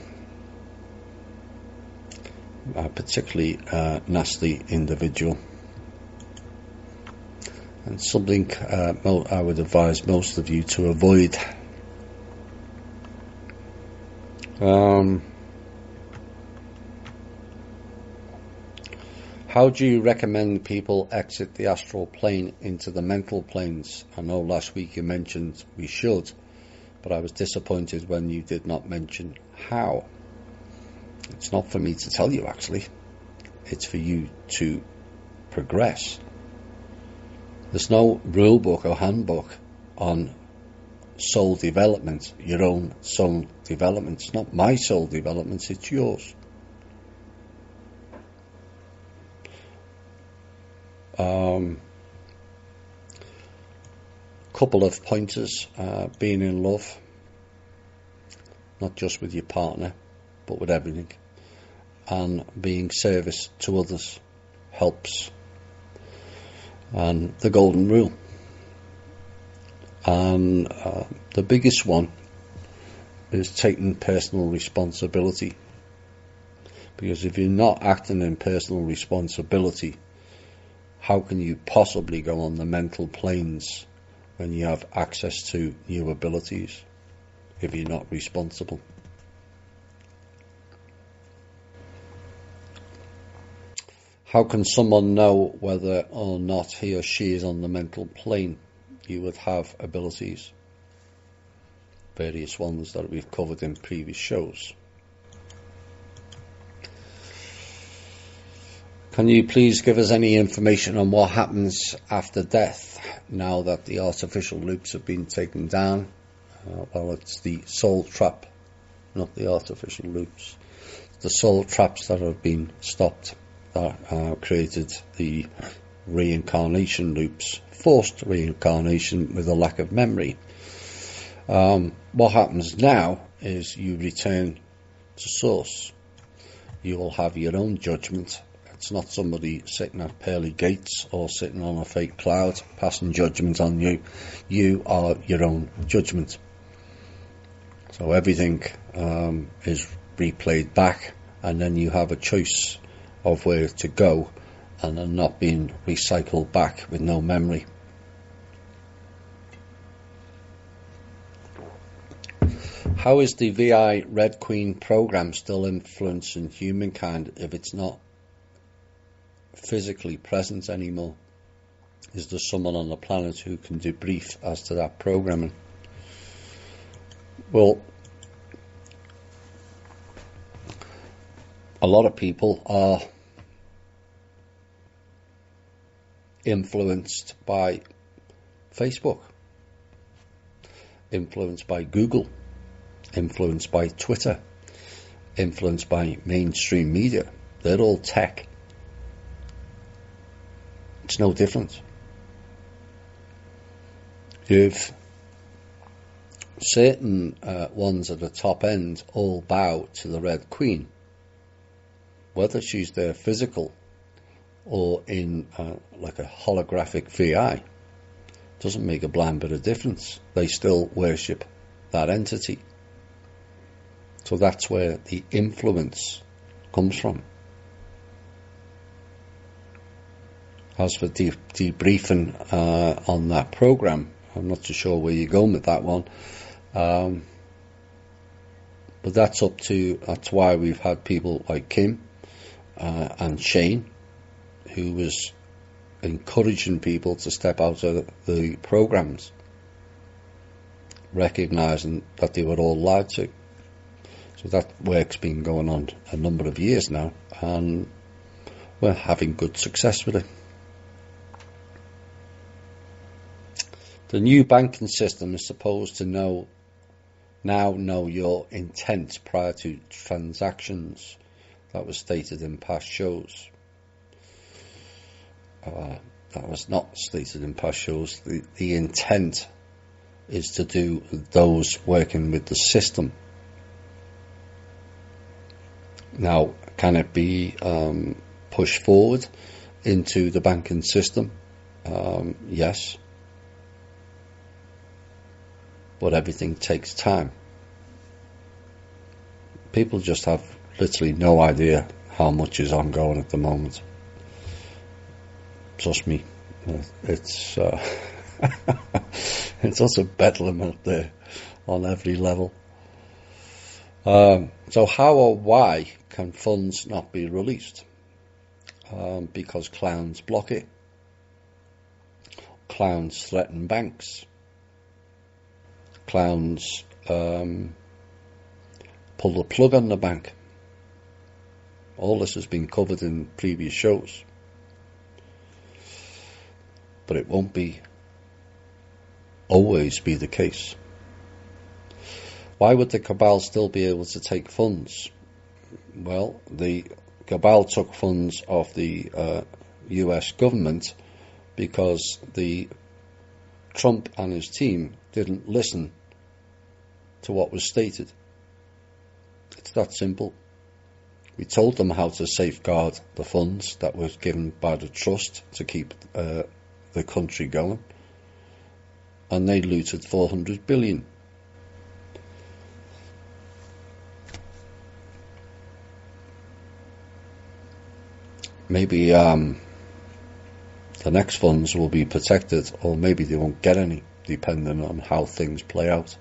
a particularly nasty individual, and something I would advise most of you to avoid. How do you recommend people exit the astral plane into the mental planes? I know last week you mentioned we should, but I was disappointed when you did not mention how. It's not for me to tell you, actually. It's for you to progress. There's no rule book or handbook on soul development, your own soul development. It's not my soul development, it's yours. Couple of pointers: being in love, not just with your partner, but with everything, and being service to others helps. And the golden rule. And the biggest one is taking personal responsibility. Because if you're not acting in personal responsibility, how can you possibly go on the mental planes when you have access to new abilities? if you're not responsible. How can someone know whether or not he or she is on the mental plane? You would have abilities, various ones that we've covered in previous shows. Can you please give us any information on what happens after death now that the artificial loops have been taken down? Well, it's the soul trap, not the artificial loops. The soul traps that have been stopped that created the reincarnation loops, forced reincarnation with a lack of memory. What happens now is you return to source. You will have your own judgment. It's not somebody sitting at pearly gates or sitting on a fake cloud passing judgment on you. You are your own judgment. So everything is replayed back, and then you have a choice of where to go, and then not being recycled back with no memory. How is the VI Red Queen program still influencing humankind if it's not physically present anymore? Is there someone on the planet who can debrief as to that programming? Well, a lot of people are influenced by Facebook, influenced by Google, influenced by Twitter, influenced by mainstream media. They're all tech. It's no different. You've certain ones at the top end all bow to the Red Queen, whether she's there physical or in like a holographic VI, doesn't make a blind bit of difference. They still worship that entity. So that's where the influence comes from. As for debriefing on that program, I'm not too sure where you're going with that one. But that's why we've had people like Kim and Shane, who was encouraging people to step out of the programs, recognising that they were all lied to. So that work's been going on a number of years now, and we're having good success with it. The new banking system is supposed to now know your intent prior to transactions. That was stated in past shows. That was not stated in past shows. The intent is to do those working with the system. Now, can it be pushed forward into the banking system? Yes. But everything takes time. People just have literally no idea how much is ongoing at the moment. Trust me, it's it's also bedlam out there on every level. So how or why can funds not be released? Because clowns block it. Clowns threaten banks. Clowns pull the plug on the bank. All this has been covered in previous shows. But it won't always be the case. Why would the cabal still be able to take funds? Well, the cabal took funds off the US government because the Trump and his team didn't listen to what was stated. It's that simple. We told them how to safeguard the funds that were given by the trust to keep the country going, and they looted 400 billion. Maybe the next funds will be protected, or maybe they won't get any, depending on how things play out.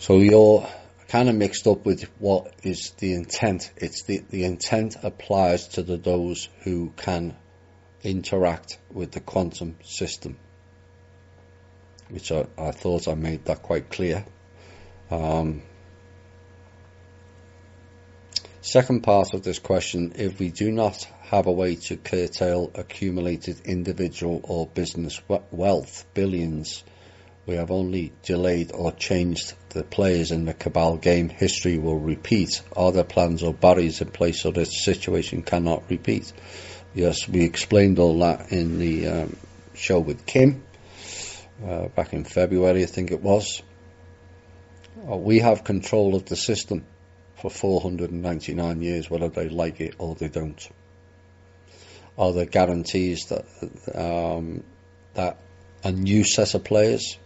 So you're kind of mixed up with what is the intent. It's the intent applies to those who can interact with the quantum system, which I thought I made that quite clear. Second part of this question: if we do not have a way to curtail accumulated individual or business wealth, billions, we have only delayed or changed the players in the cabal game. History will repeat. Are there plans or barriers in place so this situation cannot repeat? Yes, we explained all that in the show with Kim back in February, I think it was. We have control of the system for 499 years, whether they like it or they don't. Are there guarantees that that a new set of players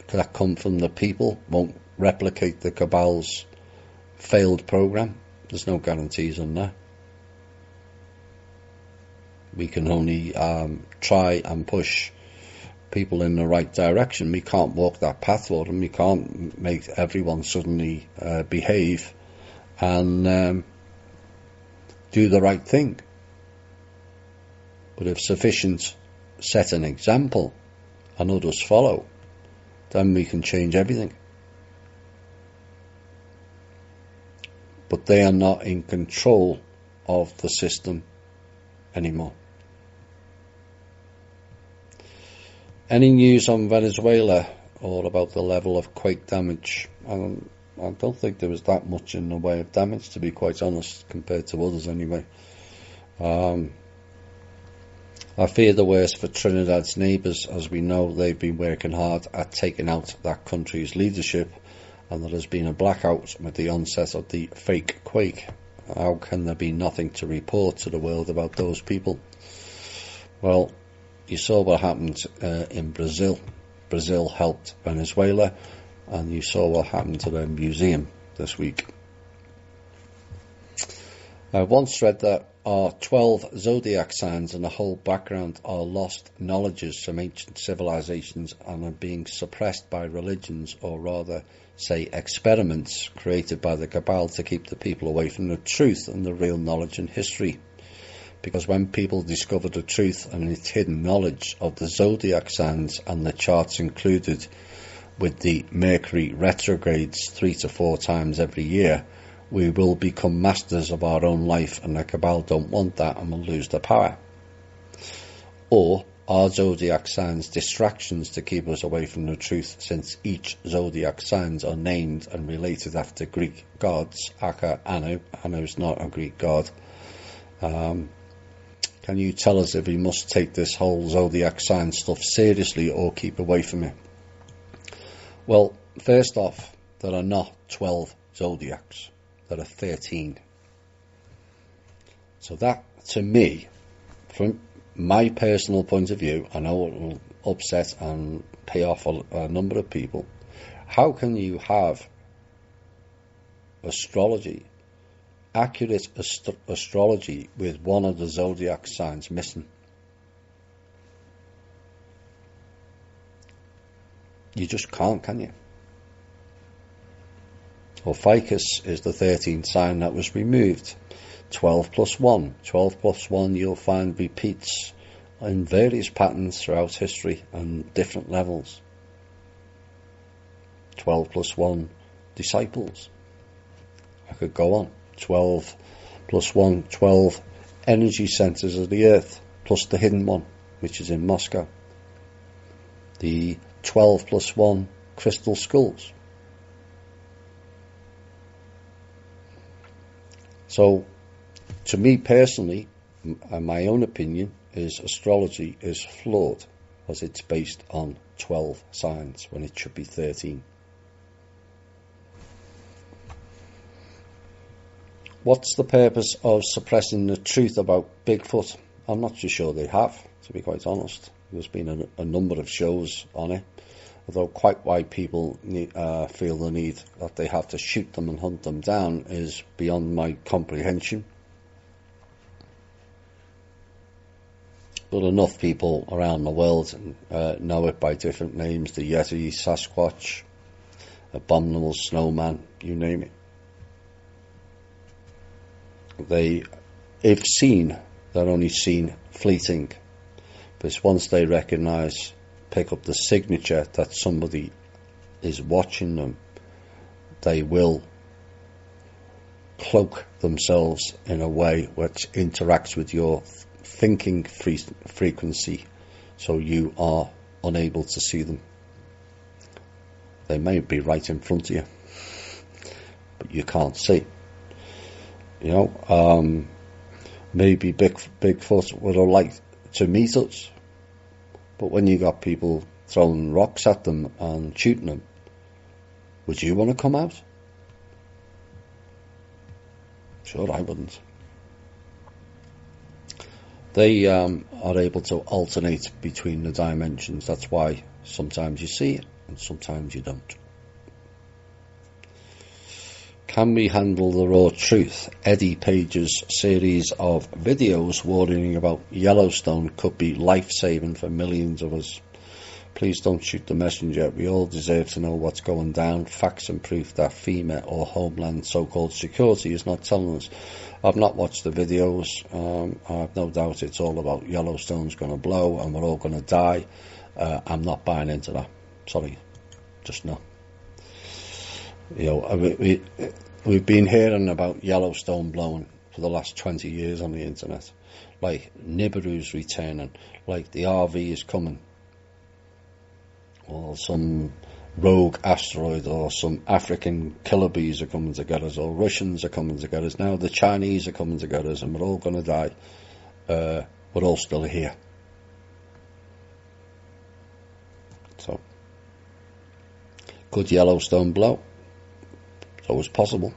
that come from the people won't replicate the cabal's failed program? There's no guarantees on that. We can only try and push people in the right direction. We can't walk that path for them. We can't make everyone suddenly behave and do the right thing. But if sufficient set an example and others follow, then we can change everything. But they are not in control of the system anymore. Any news on Venezuela or about the level of quake damage? I don't think there was that much in the way of damage, to be quite honest, compared to others anyway. I fear the worst for Trinidad's neighbours. As we know, they've been working hard at taking out that country's leadership, and there has been a blackout with the onset of the fake quake. How can there be nothing to report to the world about those people? Well, you saw what happened in Brazil. Brazil helped Venezuela, and you saw what happened to their museum this week. I once read that our 12 zodiac signs and the whole background are lost knowledges from ancient civilizations and are being suppressed by religions, or rather, say, experiments created by the cabal to keep the people away from the truth and the real knowledge and history. Because when people discover the truth and its hidden knowledge of the zodiac signs and the charts included with the Mercury retrogrades 3 to 4 times every year, we will become masters of our own life, and the cabal don't want that and will lose their power. Or are zodiac signs distractions to keep us away from the truth, since each zodiac signs are named and related after Greek gods? Aka, Anu. Anu's not a Greek god. Can you tell us if we must take this whole zodiac sign stuff seriously or keep away from it? Well, first off, there are not 12 zodiacs. There are 13. So that, to me, from my personal point of view, I know it will upset and pay off a number of people. How can you have astrology, accurate astrology, with one of the zodiac signs missing? You just can't, can you? Well, Ficus is the 13th sign that was removed. 12 plus 1. 12 plus 1 you'll find repeats in various patterns throughout history and different levels. 12 plus 1 disciples. I could go on. 12 plus 1, 12 energy centers of the earth, plus the hidden one, which is in Moscow. The 12 plus 1 crystal skulls. So, to me personally, my own opinion is astrology is flawed, as it's based on 12 signs when it should be 13. What's the purpose of suppressing the truth about Bigfoot? I'm not too sure they have, to be quite honest. There's been a number of shows on it, although quite why people feel the need that they have to shoot them and hunt them down is beyond my comprehension. But enough people around the world know it by different names: the Yeti, Sasquatch, abominable snowman, you name it. They, if seen, they're only seen fleeting. But once they recognise, pick up the signature that somebody is watching them, they will cloak themselves in a way which interacts with your thinking frequency, so you are unable to see them. They may be right in front of you, but you can't see. You know, maybe Bigfoot would have liked to meet us, but when you got people throwing rocks at them and shooting them, would you want to come out? Sure, I wouldn't. They are able to alternate between the dimensions. That's why sometimes you see it and sometimes you don't. Can we handle the raw truth? Eddie Page's series of videos warning about Yellowstone could be life-saving for millions of us. Please don't shoot the messenger. We all deserve to know what's going down. Facts and proof that FEMA or Homeland so-called security is not telling us. I've not watched the videos. I have no doubt it's all about Yellowstone's going to blow and we're all going to die. I'm not buying into that. Sorry, just no. You know, we've been hearing about Yellowstone blowing for the last 20 years on the internet. Like Nibiru's returning, like the RV is coming, or some rogue asteroid, or some African killer bees are coming to get us, or Russians are coming to get us. Now the Chinese are coming to get us, and we're all going to die. We're all still here. So, could Yellowstone blow? It's always possible.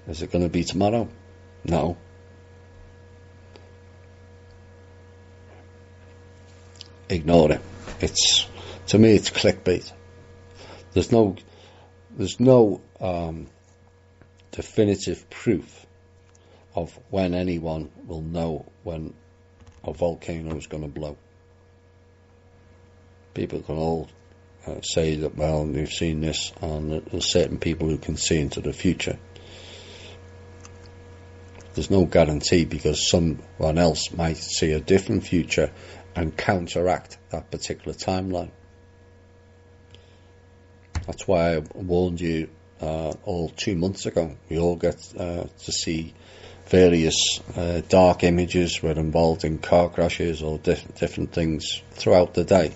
Is it going to be tomorrow? No. Ignore it. To me, it's clickbait. There's no definitive proof of when anyone will know when a volcano is going to blow. People can all say that, well, they've seen this, and there's certain people who can see into the future. There's no guarantee, because someone else might see a different future and counteract that particular timeline. That's why I warned you all 2 months ago. We all get to see various dark images. We're involved in car crashes or different things throughout the day,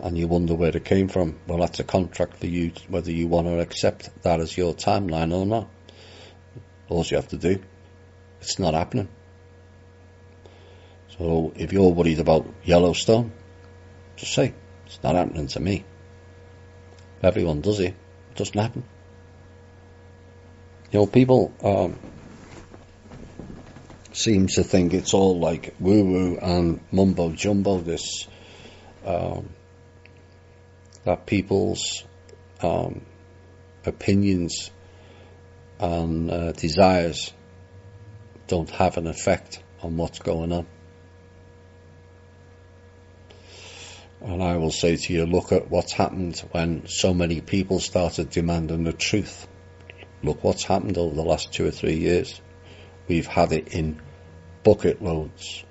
and you wonder where it came from. Well, that's a contract for you, whether you want to accept that as your timeline or not. All you have to do. It's not happening. So if you're worried about Yellowstone, just say, it's not happening to me. Everyone does it. It doesn't happen. You know, people seem to think it's all like woo-woo and mumbo-jumbo, this that people's opinions and desires don't have an effect on what's going on. And I will say to you, look at what's happened when so many people started demanding the truth. Look what's happened over the last 2 or 3 years. We've had it in bucket loads.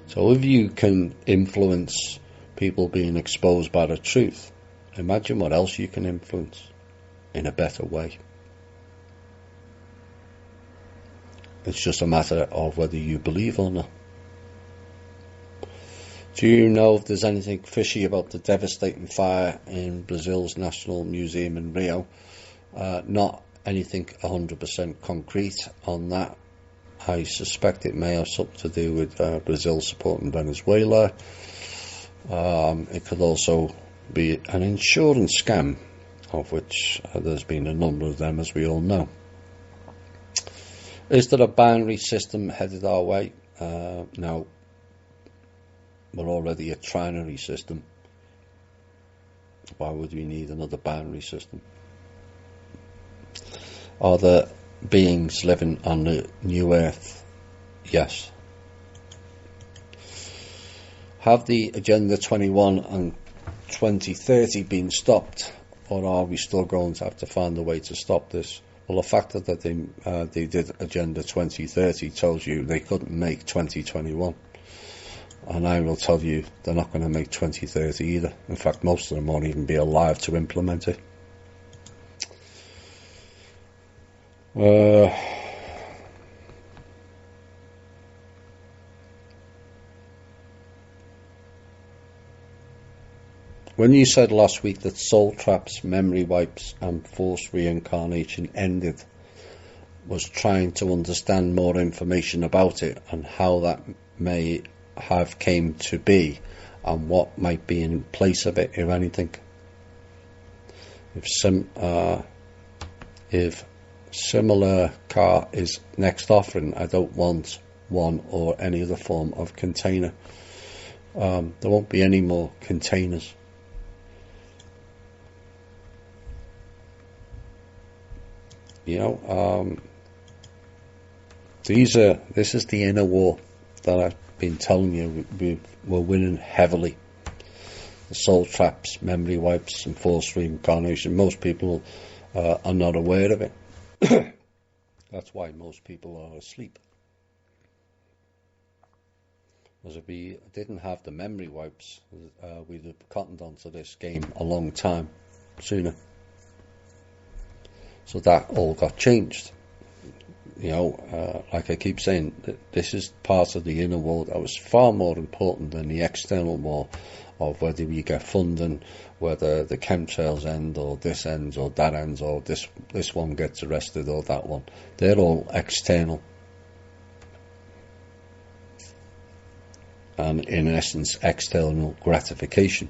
So if you can influence people being exposed by the truth, imagine what else you can influence in a better way. It's just a matter of whether you believe or not. Do you know if there's anything fishy about the devastating fire in Brazil's National Museum in Rio? Not anything 100% concrete on that. I suspect it may have something to do with Brazil supporting Venezuela. It could also be an insurance scam, of which there's been a number of them, as we all know. Is there a binary system headed our way? No. We're already a trinary system. Why would we need another binary system? Are there beings living on the new earth? Yes. Have the Agenda 21 and 2030 being stopped, or are we still going to have to find a way to stop this? Well, the fact that they did Agenda 2030 tells you they couldn't make 2021. And I will tell you, they're not going to make 2030 either. In fact, most of them won't even be alive to implement it. When you said last week that soul traps, memory wipes and forced reincarnation ended, was trying to understand more information about it and how that may have came to be and what might be in place of it, if anything. If similar car is next offering, I don't want one or any other form of container. There won't be any more containers. This is the inner war that I've been telling you we're winning heavily. The soul traps, memory wipes and forced reincarnation. Most people are not aware of it. That's why most people are asleep. Because if we didn't have the memory wipes, we'd have cottoned onto this game a long time sooner. So that all got changed. Like I keep saying, this is part of the inner war that was far more important than the external war of whether we get funding, whether the chemtrails end or this ends or that ends or this one gets arrested or that one. They're all external. And in essence, external gratification.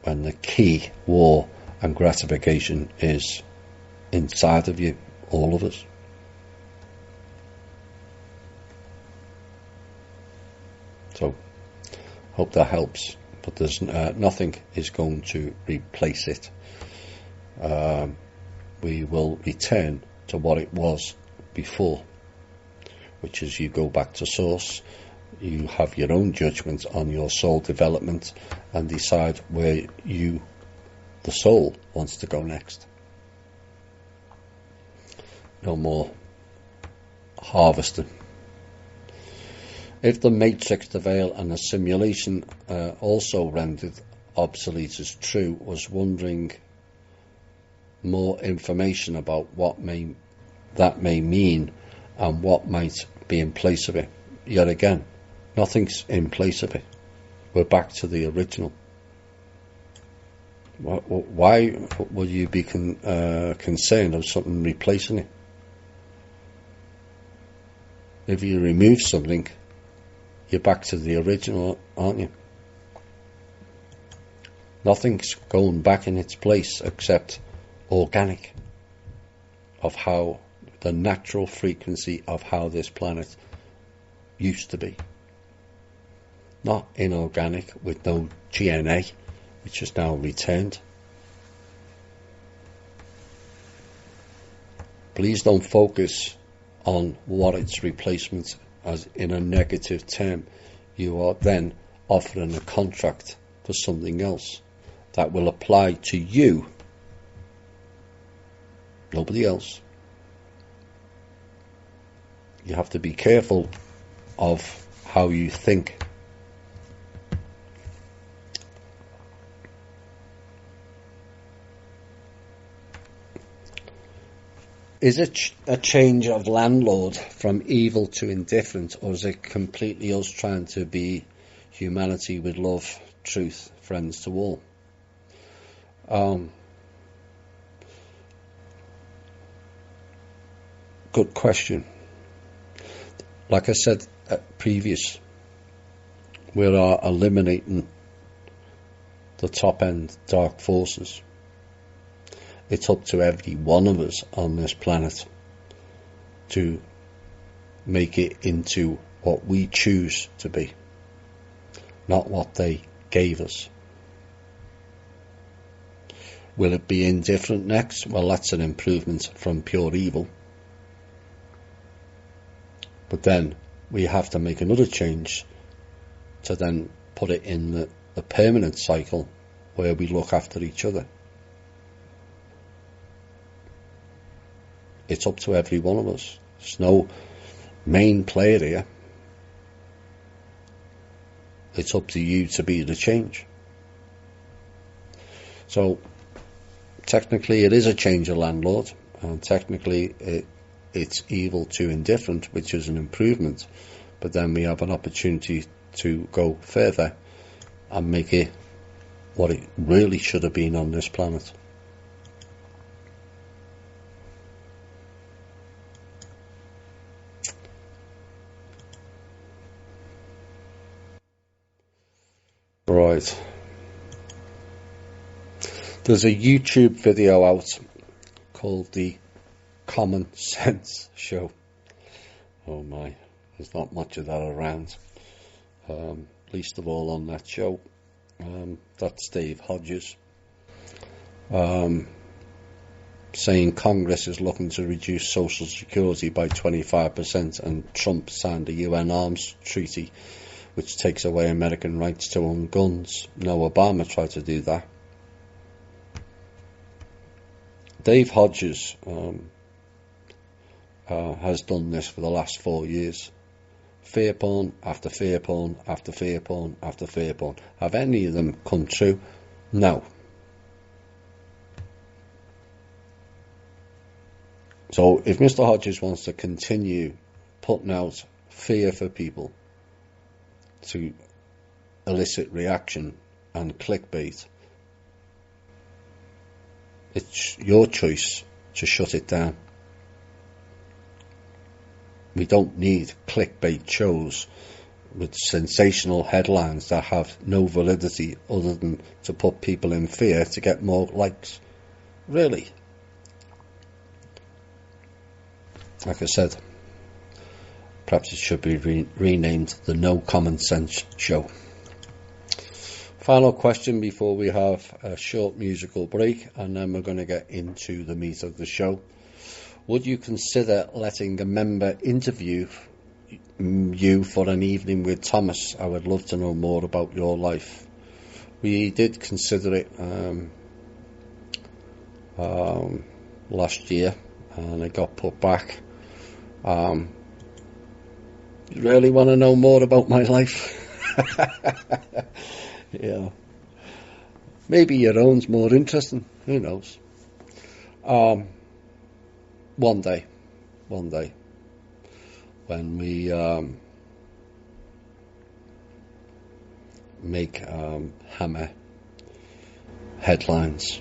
When the key war and gratification is inside of you, all of us. So, hope that helps. But there's nothing is going to replace it. We will return to what it was before, which is you go back to source, you have your own judgment on your soul development and decide where the soul, wants to go next. No more harvesting. If the matrix, the veil and the simulation also rendered obsolete is true, was wondering more information about what that may mean and what might be in place of it. Yet again, nothing's in place of it. We're back to the original. Why would you be concerned of something replacing it? If you remove something, you're back to the original, aren't you? Nothing's going back in its place except organic, of how the natural frequency of how this planet used to be. Not inorganic with no GNA, which is now returned. Please don't focus on what its replacement as in a negative term. You are then offering a contract for something else that will apply to you, nobody else. You have to be careful of how you think. Is it a change of landlord from evil to indifferent, or is it completely us trying to be humanity with love, truth, friends to all? Good question. Like I said previous, we are eliminating the top end dark forces. It's up to every one of us on this planet to make it into what we choose to be, not what they gave us. Will it be indifferent next? Well, that's an improvement from pure evil. But then we have to make another change to then put it in the permanent cycle where we look after each other. It's up to every one of us. There's no main player here. It's up to you to be the change. So technically it is a change of landlord, and technically it's evil to indifferent, which is an improvement, but then we have an opportunity to go further and make it what it really should have been on this planet. Right. There's a YouTube video out called The Common Sense Show. Oh my, there's not much of that around. Least of all on that show. That's Dave Hodges. Saying Congress is looking to reduce Social Security by 25%, and Trump signed a UN arms treaty which takes away American rights to own guns. No, Obama tried to do that. Dave Hodges has done this for the last 4 years. Fear porn after fear porn after fear porn after fear porn. Have any of them come true? No. So if Mr. Hodges wants to continue putting out fear for people to elicit reaction and clickbait, it's your choice to shut it down. We don't need clickbait shows with sensational headlines that have no validity other than to put people in fear to get more likes. Really? Like I said, perhaps it should be renamed the No Common Sense Show. Final question before we have a short musical break, and then we're going to get into the meat of the show. Would you consider letting a member interview you for an evening with Thomas? I would love to know more about your life. We did consider it last year, and it got put back. You really want to know more about my life? Yeah. Maybe your own's more interesting. Who knows? One day, when we make Hammer headlines,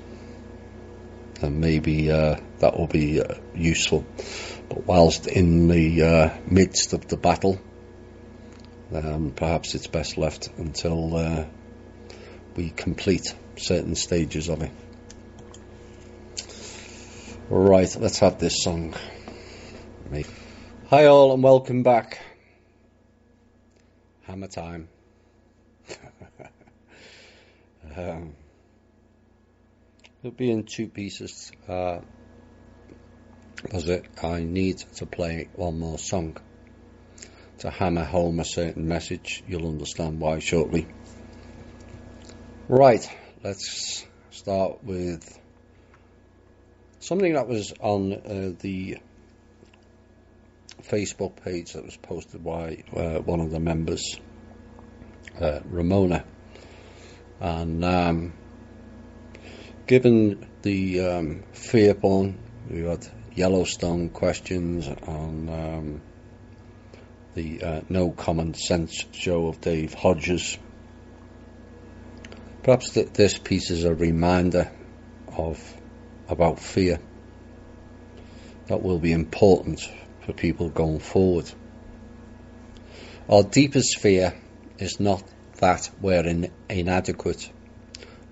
then maybe that will be useful. But whilst in the midst of the battle, perhaps it's best left until we complete certain stages of it. Right, let's have this song. Hi all and welcome back. Hammer time. It'll be in two pieces. I need to play one more song to hammer home a certain message. You'll understand why shortly. Right, let's start with something that was on the Facebook page that was posted by one of the members, Ramona. And given the fear porn, we had Yellowstone questions on the No Common Sense Show of Dave Hodges. Perhaps this piece is a reminder about fear that will be important for people going forward. Our deepest fear is not that we're inadequate.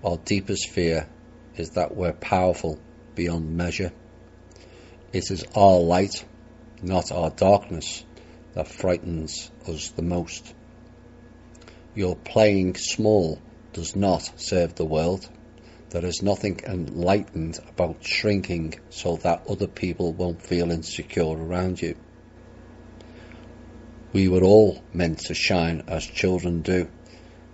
Our deepest fear is that we're powerful beyond measure. It is our light, not our darkness, that frightens us the most. Your playing small does not serve the world. There is nothing enlightened about shrinking so that other people won't feel insecure around you. We were all meant to shine as children do.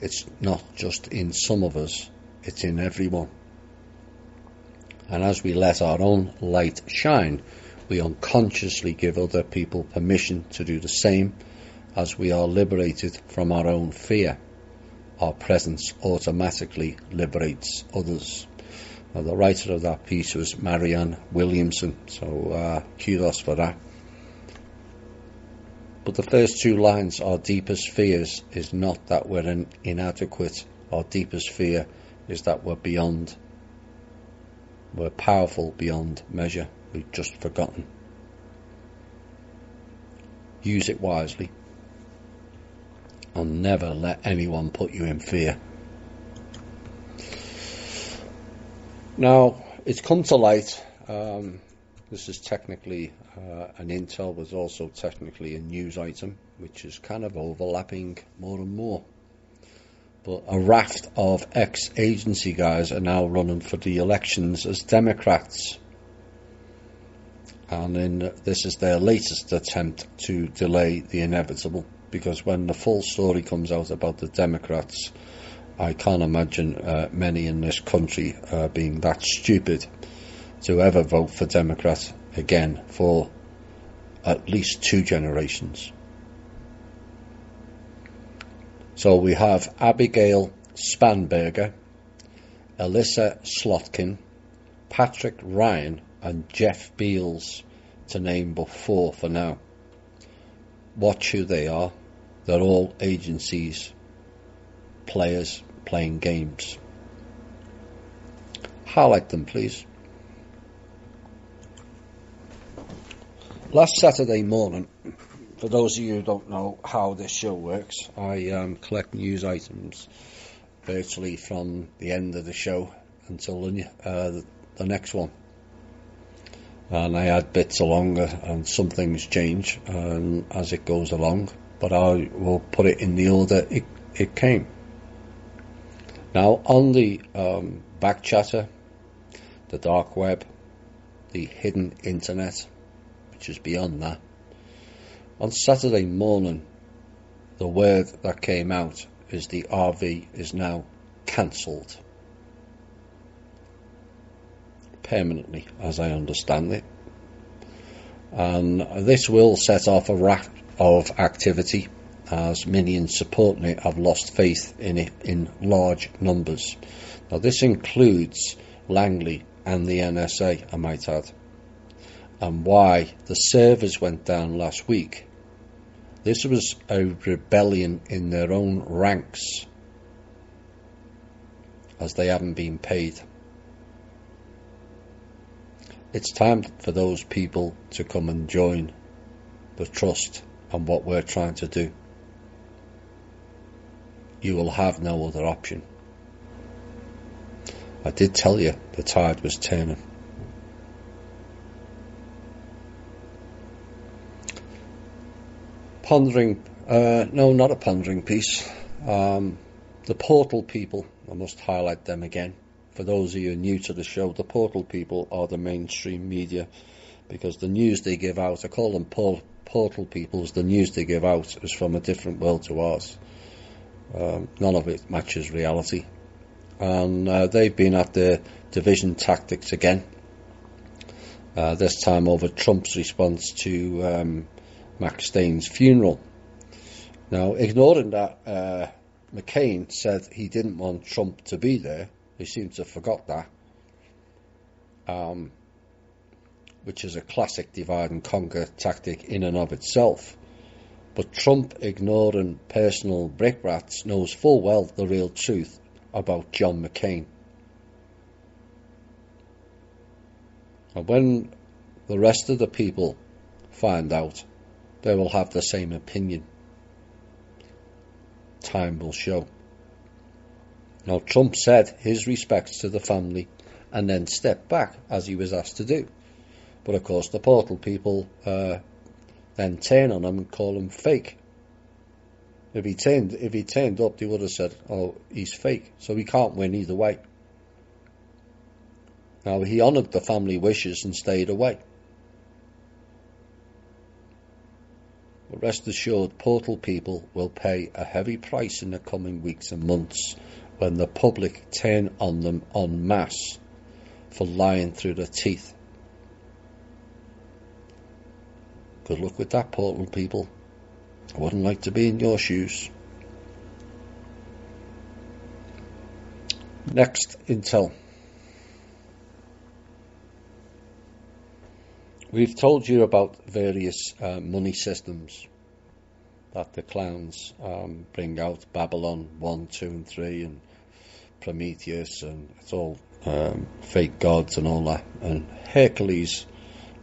It's not just in some of us, it's in everyone. And as we let our own light shine, we unconsciously give other people permission to do the same. As we are liberated from our own fear, our presence automatically liberates others. Now, the writer of that piece was Marianne Williamson, so kudos for that. But the first two lines, our deepest fears, is not that we're inadequate. Our deepest fear is that we're powerful beyond measure. We've just forgotten. Use it wisely. And never let anyone put you in fear. Now, it's come to light, this is technically an intel, but also technically a news item, which is kind of overlapping more and more. But a raft of ex-agency guys are now running for the elections as Democrats. And this is their latest attempt to delay the inevitable, because when the full story comes out about the Democrats, I can't imagine many in this country being that stupid to ever vote for Democrats again for at least 2 generations. So we have Abigail Spanberger, Alyssa Slotkin, Patrick Ryan and Jeff Beals, to name but 4 for now. Watch who they are. They're all agencies, players playing games. Highlight them, please. Last Saturday morning, for those of you who don't know how this show works, I collect news items virtually from the end of the show until the next one. And I add bits along, and some things change as it goes along, but I will put it in the order it came. Now, on the back chatter, the dark web, the hidden internet, which is beyond that, on Saturday morning, the word that came out is the RV is now cancelled. Permanently, as I understand it. And this will set off a raft of activity, as minions supporting it have lost faith in it in large numbers. Now, this includes Langley and the NSA, I might add. And why the servers went down last week. This was a rebellion in their own ranks, as they haven't been paid. It's time for those people to come and join the trust and what we're trying to do. You will have no other option. I did tell you the tide was turning. Pondering, no, not a pondering piece. The portal people, I must highlight them again. For those of you new to the show, the portal people are the mainstream media, because the news they give out, I call them portal people, as the news they give out is from a different world to ours. None of it matches reality. And they've been at their division tactics again, this time over Trump's response to Max Stein's funeral. Now, ignoring that McCain said he didn't want Trump to be there, he seems to have forgot that, which is a classic divide and conquer tactic in and of itself. But Trump, ignoring personal brickrats, knows full well the real truth about John McCain. And when the rest of the people find out, they will have the same opinion. Time will show. Now, Trump said his respects to the family and then stepped back, as he was asked to do. But of course, the portal people then turn on him and call him fake. If he turned up, they would have said, "Oh, he's fake." So he can't win either way. Now, he honoured the family wishes and stayed away. But rest assured, portal people will pay a heavy price in the coming weeks and months when the public turn on them en masse for lying through their teeth. Good luck with that, Portland people. I wouldn't like to be in your shoes. Next intel. We've told you about various money systems that the clowns bring out. Babylon 1, 2 and 3 and Prometheus, and it's all fake gods and all that. And Hercules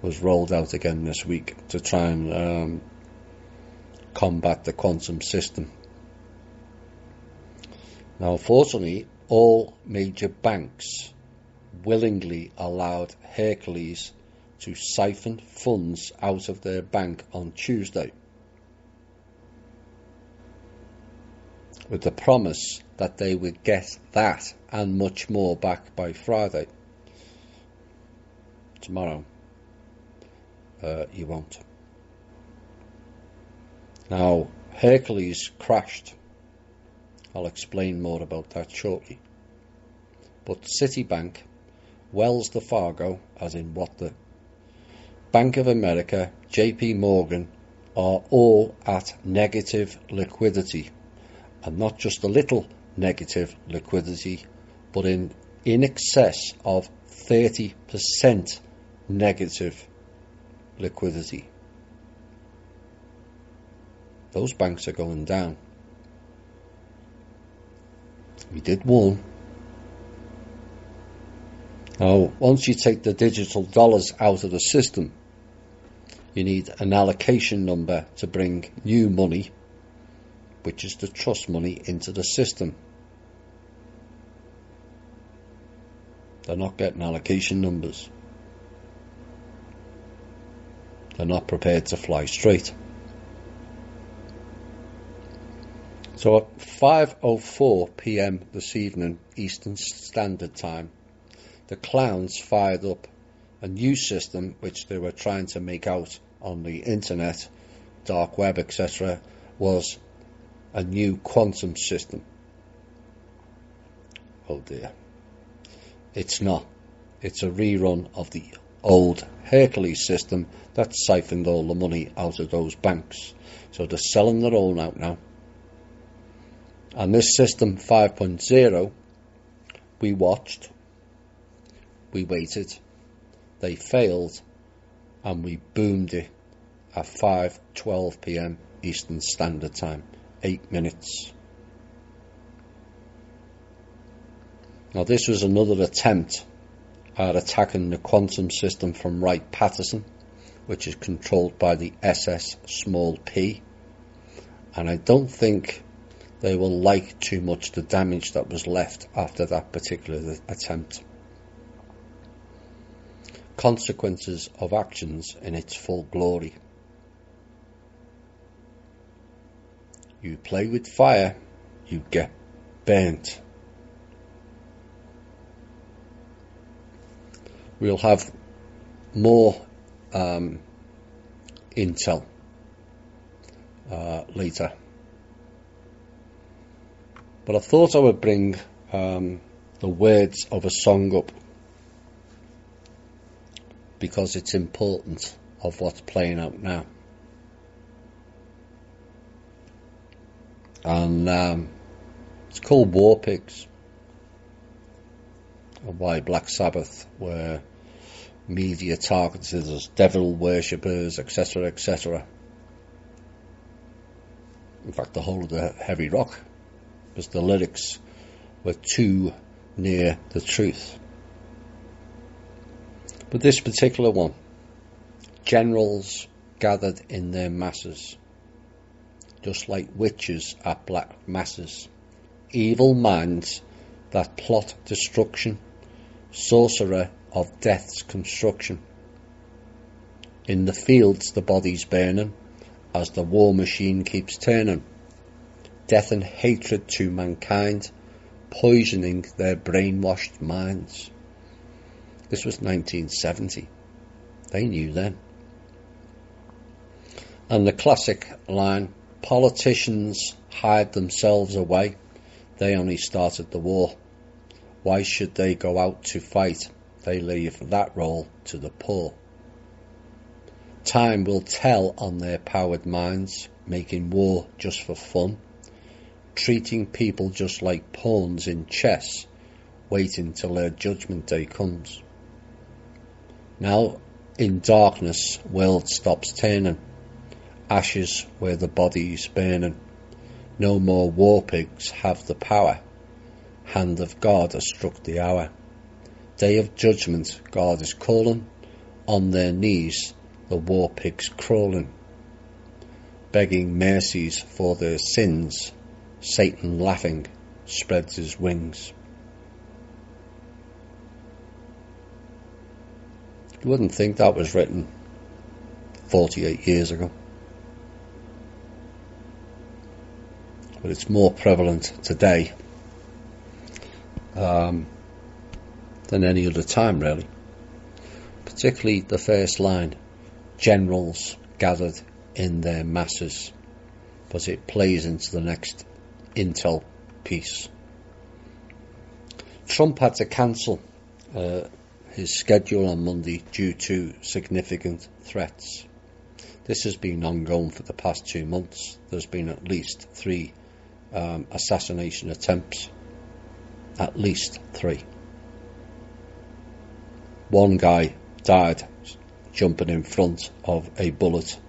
was rolled out again this week to try and combat the quantum system. Now, unfortunately, all major banks willingly allowed Hercules to siphon funds out of their bank on Tuesday, with the promise that they would get that and much more back by Friday. Tomorrow, you won't. Now, Hercules crashed. I'll explain more about that shortly. But Citibank, Wells Fargo, as in what the Bank of America, JP Morgan, are all at negative liquidity. And not just a little negative liquidity, but in excess of 30% negative liquidity. Those banks are going down. We did warn. Now, once you take the digital dollars out of the system, you need an allocation number to bring new money, which is the trust money, into the system. They're not getting allocation numbers. They're not prepared to fly straight. So at 5:04 p.m. this evening, Eastern Standard Time, the clowns fired up a new system which they were trying to make out on the internet, dark web, etc., was a new quantum system. Oh dear. It's not. It's a rerun of the old Hercules system that siphoned all the money out of those banks. So they're selling their own out now. And this system 5.0, we watched, we waited, they failed, and we boomed it at 5:12 p.m. Eastern Standard Time, 8 minutes. Now this was another attempt at attacking the quantum system from Wright-Patterson, which is controlled by the SS small p, and I don't think they will like too much the damage that was left after that particular attempt. Consequences of actions in its full glory. You play with fire, you get burnt. We'll have more intel later. But I thought I would bring the words of a song up because it's important of what's playing out now. And it's called War Pigs, and why Black Sabbath were media targeted as devil worshippers, etc., etc. In fact, the whole of the heavy rock, because the lyrics were too near the truth. But this particular one, generals gathered in their masses, just like witches at black masses, evil minds that plot destruction, sorcerer of death's construction. In the fields the bodies burning, as the war machine keeps turning, death and hatred to mankind, poisoning their brainwashed minds. This was 1970. They knew then. And the classic line, politicians hide themselves away, They only started the war. Why should they go out to fight? They leave that role to the poor. Time will tell on their powered minds, making war just for fun, treating people just like pawns in chess, waiting till their judgment day comes. Now, in darkness, world stops turning, ashes where the body's burning. No more war pigs have the power. Hand of God has struck the hour. Day of judgment, God is calling. On their knees, the war pigs crawling, begging mercies for their sins. Satan laughing spreads his wings. You wouldn't think that was written 48 years ago. But it's more prevalent today than any other time, really. Particularly the first line, generals gathered in their masses, but it plays into the next intel piece. Trump had to cancel his schedule on Monday due to significant threats. This has been ongoing for the past 2 months. There's been at least 3 assassination attempts. At least 3. One guy died jumping in front of a bullet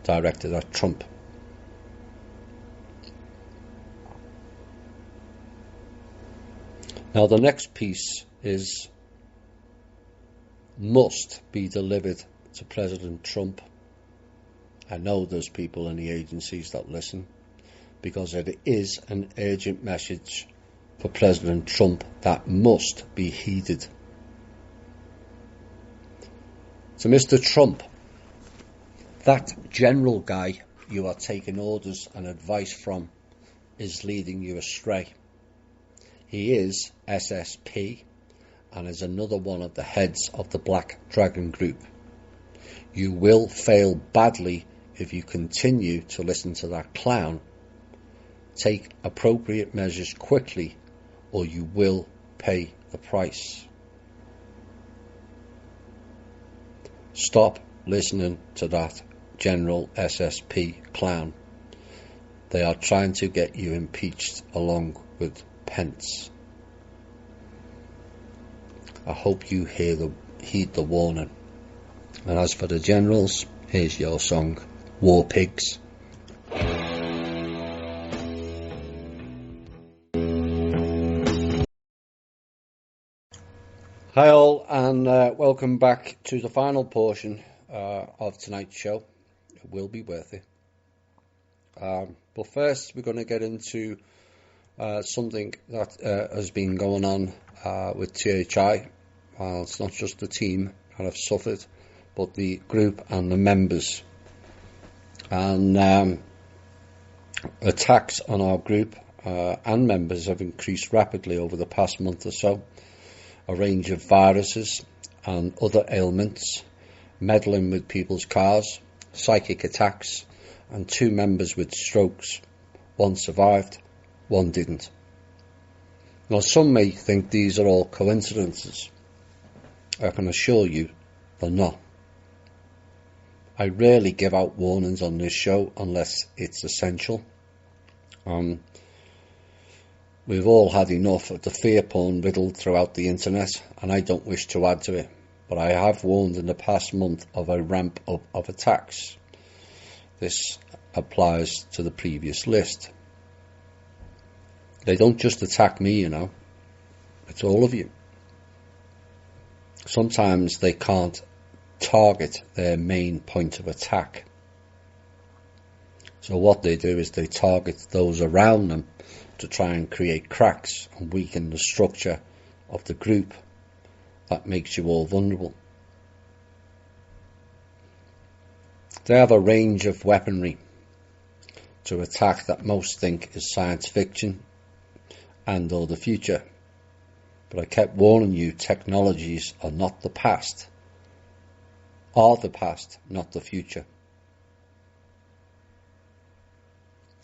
directed at Trump. Now the next piece is must be delivered to President Trump. I know there's people in the agencies that listen, because it is an urgent message for President Trump that must be heeded. To Mr. Trump, that general guy you are taking orders and advice from is leading you astray. He is SSP and is another one of the heads of the Black Dragon Group. You will fail badly if you continue to listen to that clown. Take appropriate measures quickly, or you will pay the price. Stop listening to that General SSP clown. They are trying to get you impeached along with Pence. I hope you heed the warning. And as for the generals, here's your song, War Pigs. Hi all, and welcome back to the final portion of tonight's show. It will be worth it. But first we're going to get into something that has been going on with THI. Well, it's not just the team that have suffered, but the group and the members. And attacks on our group and members have increased rapidly over the past month or so. A range of viruses and other ailments, meddling with people's cars, psychic attacks, and 2 members with strokes. One survived, one didn't. Now, some may think these are all coincidences. I can assure you they're not. I rarely give out warnings on this show unless it's essential. We've all had enough of the fear porn riddled throughout the internet, and I don't wish to add to it, but I have warned in the past month of a ramp up of attacks. This applies to the previous list. They don't just attack me, you know. It's all of you. Sometimes they can't target their main point of attack. So what they do is they target those around them to try and create cracks and weaken the structure of the group that makes you all vulnerable. They have a range of weaponry to attack that most think is science fiction and or the future. But I kept warning you, technologies are not the past, are the past, not the future.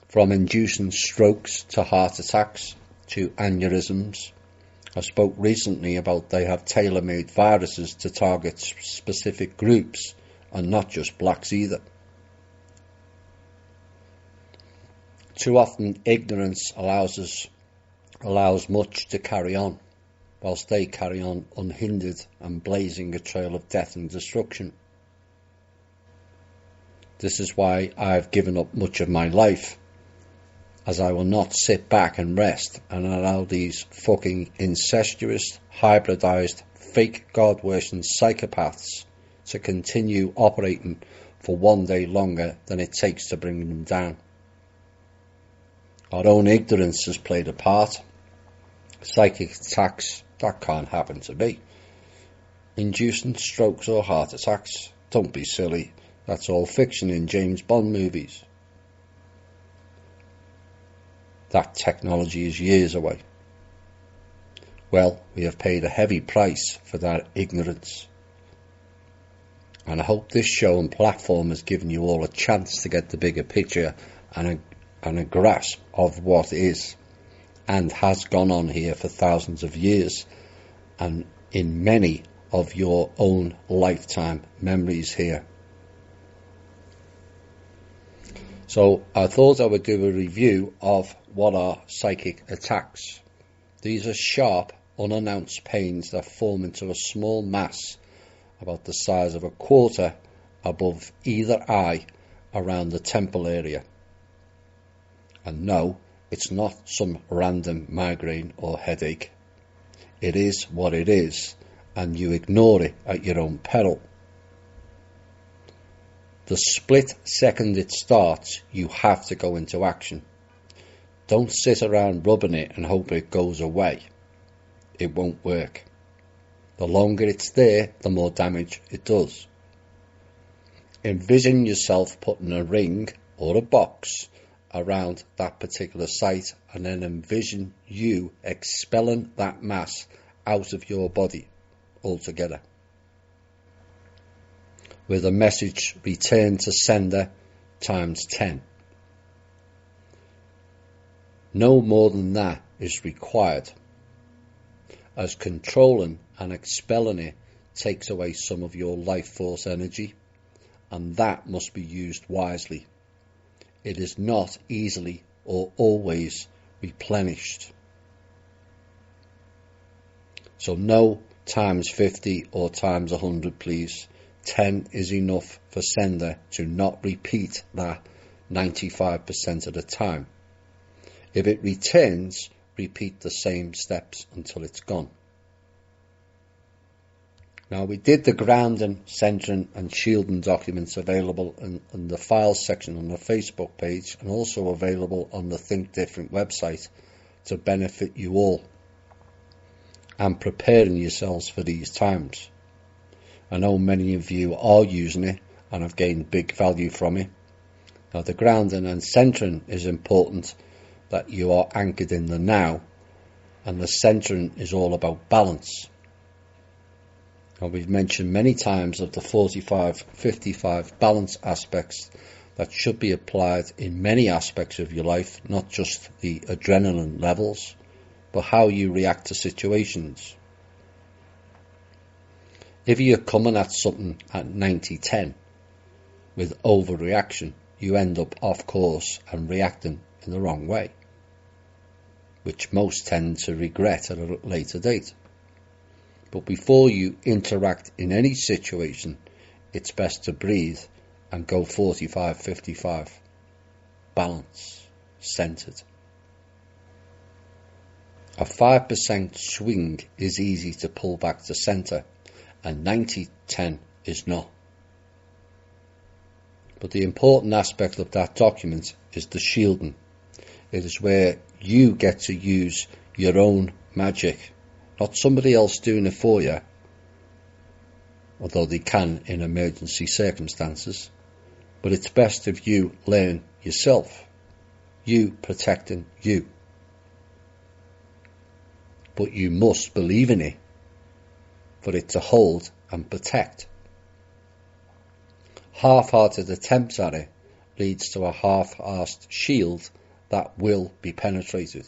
From inducing strokes to heart attacks, to aneurysms. I spoke recently about they have tailor-made viruses to target specific groups and not just blacks either. Too often ignorance allows much to carry on, whilst they carry on unhindered and blazing a trail of death and destruction. This is why I've given up much of my life, as I will not sit back and rest and allow these fucking incestuous, hybridized, fake God-worshipping psychopaths to continue operating for one day longer than it takes to bring them down. Our own ignorance has played a part. Psychic attacks, that can't happen to me. Inducing strokes or heart attacks, don't be silly. That's all fiction in James Bond movies. That technology is years away. Well, we have paid a heavy price for that ignorance. And I hope this show and platform has given you all a chance to get the bigger picture and a grasp of what is and has gone on here for thousands of years, and in many of your own lifetime memories here. So I thought I would do a review of what are psychic attacks. These are sharp, unannounced pains that form into a small mass about the size of a quarter above either eye around the temple area. And no, it's not some random migraine or headache. It is what it is, and you ignore it at your own peril. The split second it starts, you have to go into action. Don't sit around rubbing it and hope it goes away. It won't work. The longer it's there, the more damage it does. Envision yourself putting a ring or a box around that particular site, and then envision you expelling that mass out of your body altogether, with a message return to sender times 10. No more than that is required, as controlling and expelling it takes away some of your life force energy, and that must be used wisely. It is not easily or always replenished. So no times 50 or times 100, please. 10 is enough for sender to not repeat that 95% of the time. If it returns, repeat the same steps until it's gone. Now, we did the grounding, centering and shielding documents available in the files section on the Facebook page, and also available on the Think Different website to benefit you all and preparing yourselves for these times. I know many of you are using it and have gained big value from it. Now, the grounding and centering is important, that you are anchored in the now, and the centering is all about balance. And we've mentioned many times of the 45-55 balance aspects that should be applied in many aspects of your life, not just the adrenaline levels, but how you react to situations. If you're coming at something at 90-10 with overreaction, you end up off course and reacting in the wrong way, which most tend to regret at a later date. But before you interact in any situation, it's best to breathe and go 45-55. Balance, centered. A 5% swing is easy to pull back to center, and 90-10 is not. But the important aspect of that document is the shielding. It is where you get to use your own magic, not somebody else doing it for you, although they can in emergency circumstances. But it's best if you learn yourself, you protecting you. But you must believe in it for it to hold and protect. Half-hearted attempts at it leads to a half-assed shield that will be penetrated.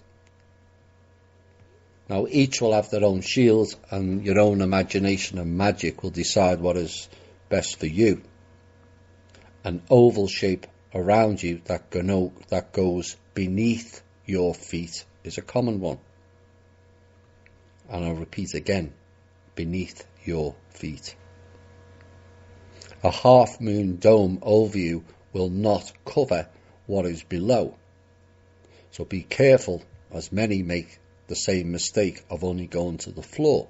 Now each will have their own shield, and your own imagination and magic will decide what is best for you. An oval shape around you that goes beneath your feet is a common one. And I'll repeat again, beneath your feet. A half-moon dome over you will not cover what is below. So be careful, as many make the same mistake of only going to the floor.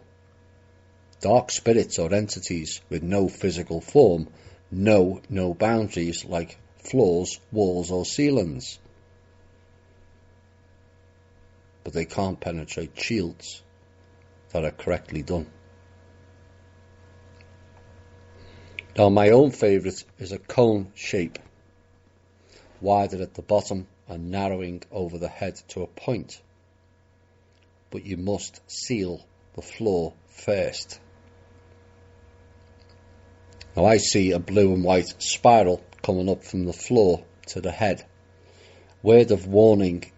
Dark spirits or entities with no physical form know no boundaries like floors, walls or ceilings. But they can't penetrate shields that are correctly done. Now my own favourite is a cone shape, wider at the bottom and narrowing over the head to a point. But you must seal the floor first. Now I see a blue and white spiral coming up from the floor to the head. Word of warning,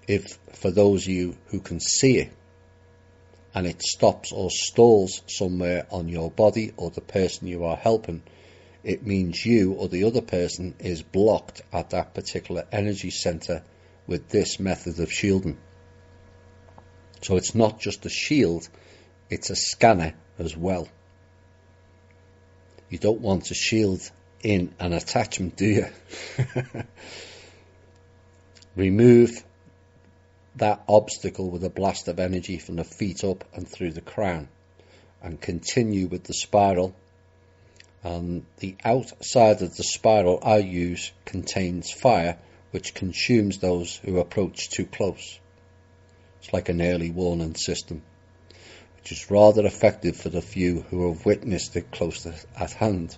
if for those of you who can see it, and it stops or stalls somewhere on your body or the person you are helping, it means you or the other person is blocked at that particular energy centre with this method of shielding. So it's not just a shield, it's a scanner as well. You don't want to shield in an attachment, do you? Remove that obstacle with a blast of energy from the feet up and through the crown, and continue with the spiral. And the outside of the spiral I use contains fire, which consumes those who approach too close. It's like an early warning system, which is rather effective for the few who have witnessed it close at hand.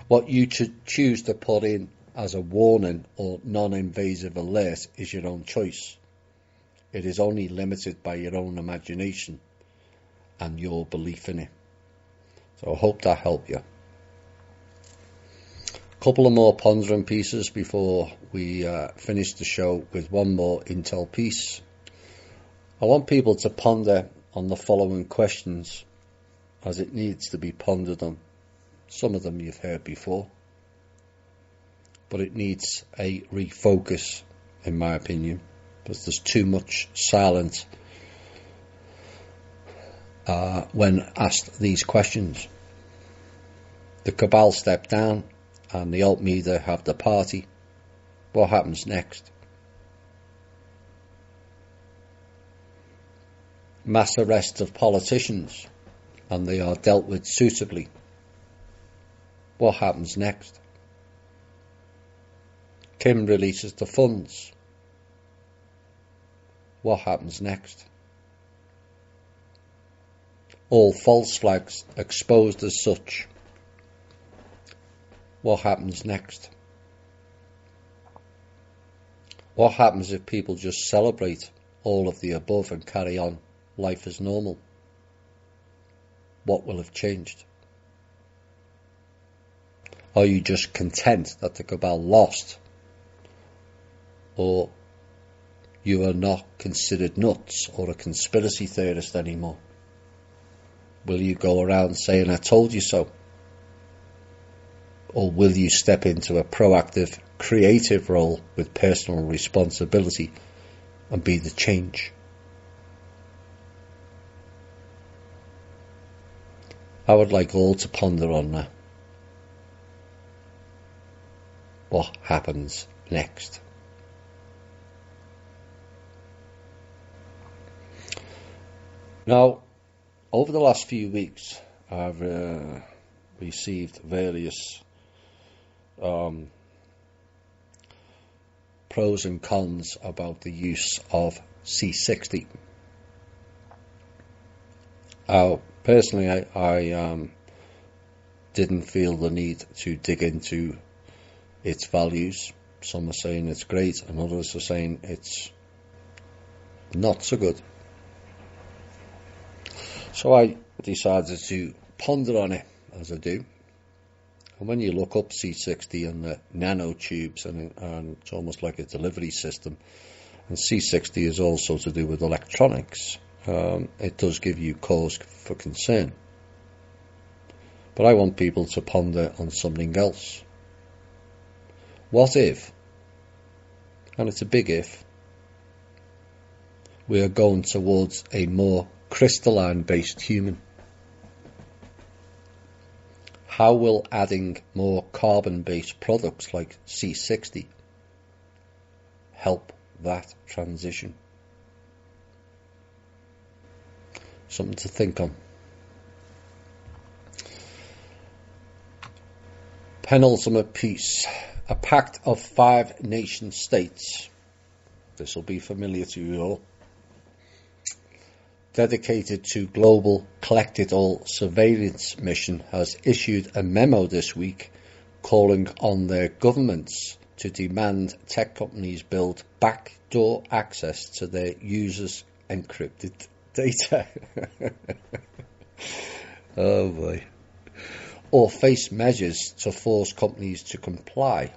What you choose to put in as a warning or non-invasive alert is your own choice. It is only limited by your own imagination and your belief in it. So I hope that helped you. A couple of more pondering pieces before we finish the show with one more intel piece. I want people to ponder on the following questions, as it needs to be pondered on. Some of them you've heard before, but it needs a refocus, in my opinion, because there's too much silence when asked these questions. The cabal step down and the alt media have the party. What happens next? Mass arrest of politicians and they are dealt with suitably. What happens next? Kim releases the funds. What happens next? All false flags exposed as such. What happens next? What happens if people just celebrate all of the above and carry on life as normal? What will have changed? Are you just content that the cabal lost? Or you are not considered nuts or a conspiracy theorist anymore? Will you go around saying, I told you so? Or will you step into a proactive, creative role with personal responsibility and be the change? I would like all to ponder on that. What happens next? Now, over the last few weeks, I've received various pros and cons about the use of C60. Personally, I didn't feel the need to dig into its values. Some are saying it's great and others are saying it's not so good. So I decided to ponder on it, as I do. And when you look up C60 and the nanotubes, and it's almost like a delivery system, And C60 is also to do with electronics. It does give you cause for concern. But I want people to ponder on something else. What if, and it's a big if, we are going towards a more crystalline-based human? How will adding more carbon-based products like C60 help that transition? Something to think on. Penultimate piece. A pact of 5 nation states. This will be familiar to you all. Dedicated to global collect-it-all surveillance mission has issued a memo this week calling on their governments to demand tech companies build backdoor access to their users' encrypted data. Oh boy. Or face measures to force companies to comply.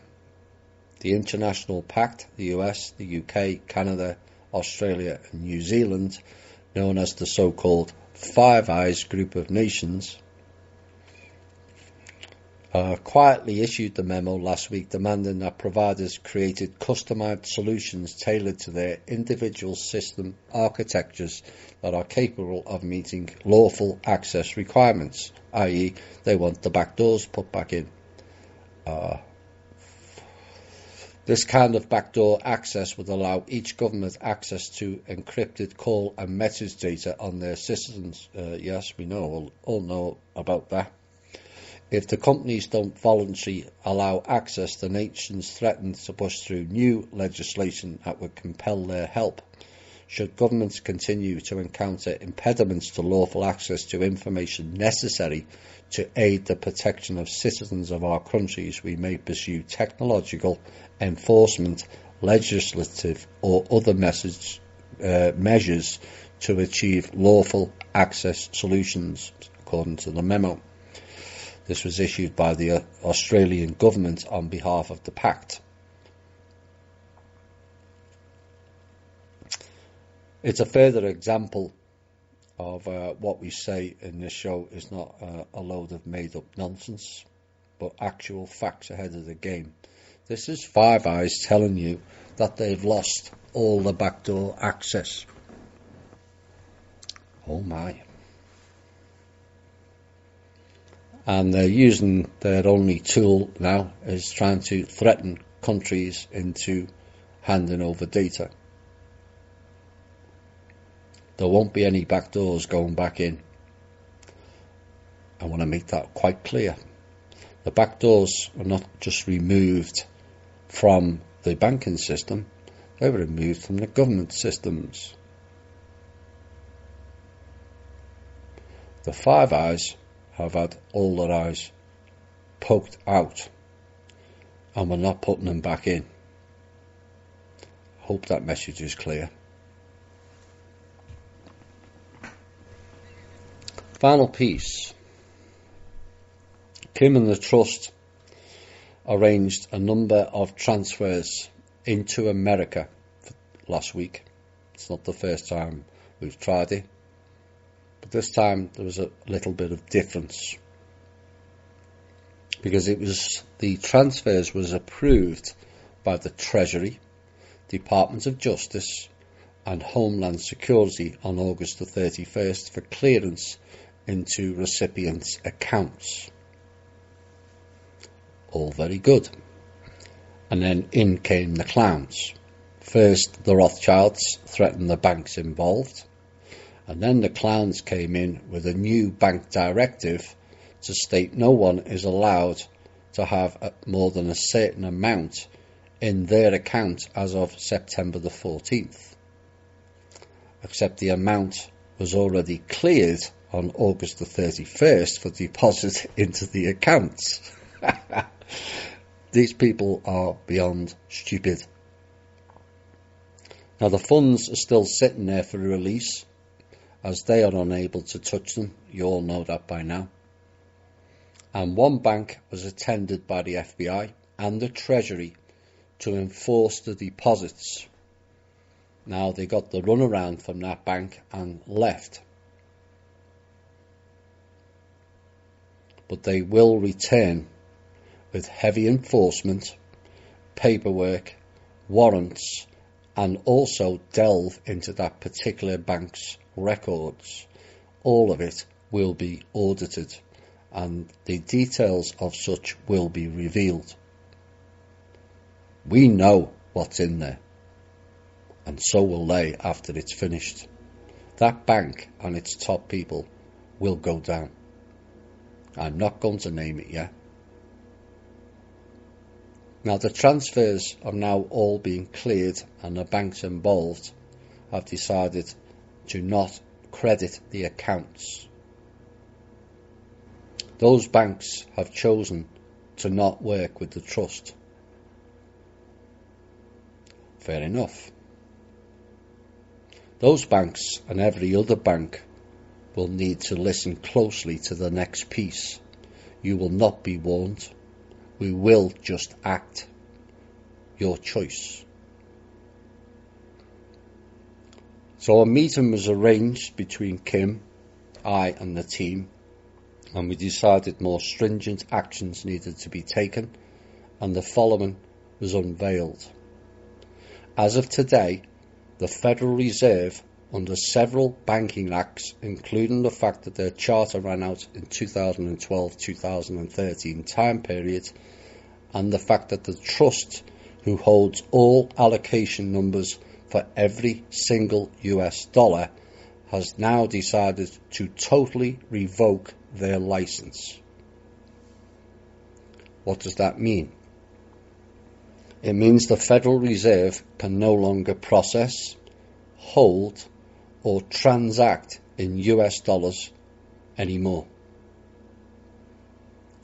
The international pact, the US, the UK, Canada, Australia and New Zealand, known as the so-called Five Eyes group of nations, quietly issued the memo last week demanding that providers created customized solutions tailored to their individual system architectures that are capable of meeting lawful access requirements, i.e. they want the back doors put back in. This kind of backdoor access would allow each government access to encrypted call and message data on their systems. Yes, we all know about that. If the companies don't voluntarily allow access, the nations threaten to push through new legislation that would compel their help. Should governments continue to encounter impediments to lawful access to information necessary to aid the protection of citizens of our countries, we may pursue technological enforcement, legislative or other measures to achieve lawful access solutions, according to the memo. This was issued by the Australian government on behalf of the Pact. It's a further example of what we say in this show is not a load of made-up nonsense, but actual facts ahead of the game. This is Five Eyes telling you that they've lost all the backdoor access. Oh my. And they're using their only tool now is trying to threaten countries into handing over data. There won't be any backdoors going back in. I want to make that quite clear. The backdoors are not just removed from the banking system, they were removed from the government systems. The Five Eyes have had all their eyes poked out, and we're not putting them back in. I hope that message is clear. Final piece. Kim and the Trust arranged a number of transfers into America last week. It's not the first time we've tried it, but this time there was a little bit of difference because the transfers was approved by the Treasury, Department of Justice and Homeland Security on August the 31st for clearance into recipients' accounts. All very good. And then in came the clowns. First, the Rothschilds threatened the banks involved, and then the clowns came in with a new bank directive to state no one is allowed to have more than a certain amount in their account as of September the 14th. Except the amount was already cleared on August the 31st for deposit into the accounts. These people are beyond stupid. Now the funds are still sitting there for release as they are unable to touch them. You all know that by now. And one bank was attended by the FBI and the Treasury to enforce the deposits. Now they got the runaround from that bank and left. But they will return with heavy enforcement, paperwork, warrants, and also delve into that particular bank's records. All of it will be audited, and the details of such will be revealed. We know what's in there, and so will they after it's finished. That bank and its top people will go down. I'm not going to name it yet. Now the transfers are now all being cleared, and the banks involved have decided to not credit the accounts. Those banks have chosen to not work with the trust. Fair enough. Those banks and every other bank will need to listen closely to the next piece. You will not be warned. We will just act. Your choice. So a meeting was arranged between Kim, I and the team, and we decided more stringent actions needed to be taken, and the following was unveiled. As of today, the Federal Reserve, under several banking acts, including the fact that their charter ran out in 2012-2013 time period, and the fact that the trust, who holds all allocation numbers for every single US dollar, has now decided to totally revoke their license. What does that mean? It means the Federal Reserve can no longer process, hold, or transact in US dollars anymore.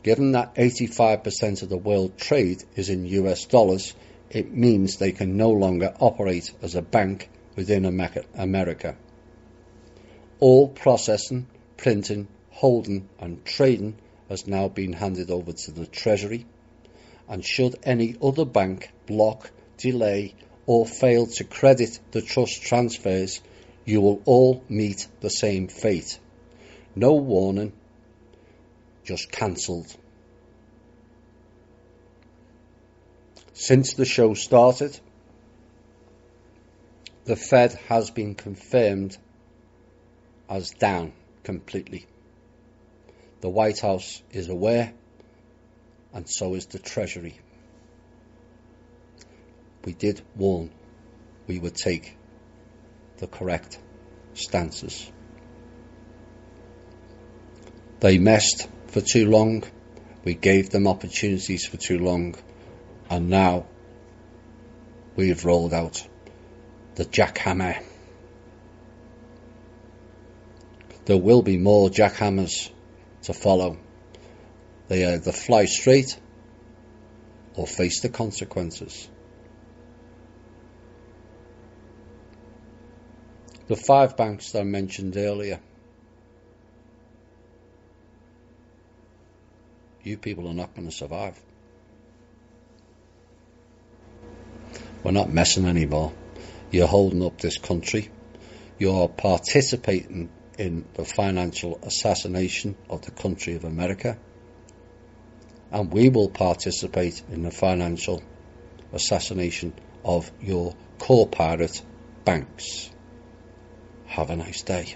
Given that 85% of the world trade is in US dollars, it means they can no longer operate as a bank within America. All processing, printing, holding and trading has now been handed over to the Treasury, and should any other bank block, delay or fail to credit the trust transfers, you will all meet the same fate. No warning, just cancelled. Since the show started, the Fed has been confirmed as down completely. The White House is aware, and so is the Treasury. We did warn we would take the correct stances. They messed for too long, we gave them opportunities for too long, and now we've rolled out the jackhammer. There will be more jackhammers to follow. They either fly straight or face the consequences. The 5 banks that I mentioned earlier, you people are not going to survive. We're not messing anymore. You're holding up this country. You're participating in the financial assassination of the country of America. And we will participate in the financial assassination of your core pirate banks. Have a nice day.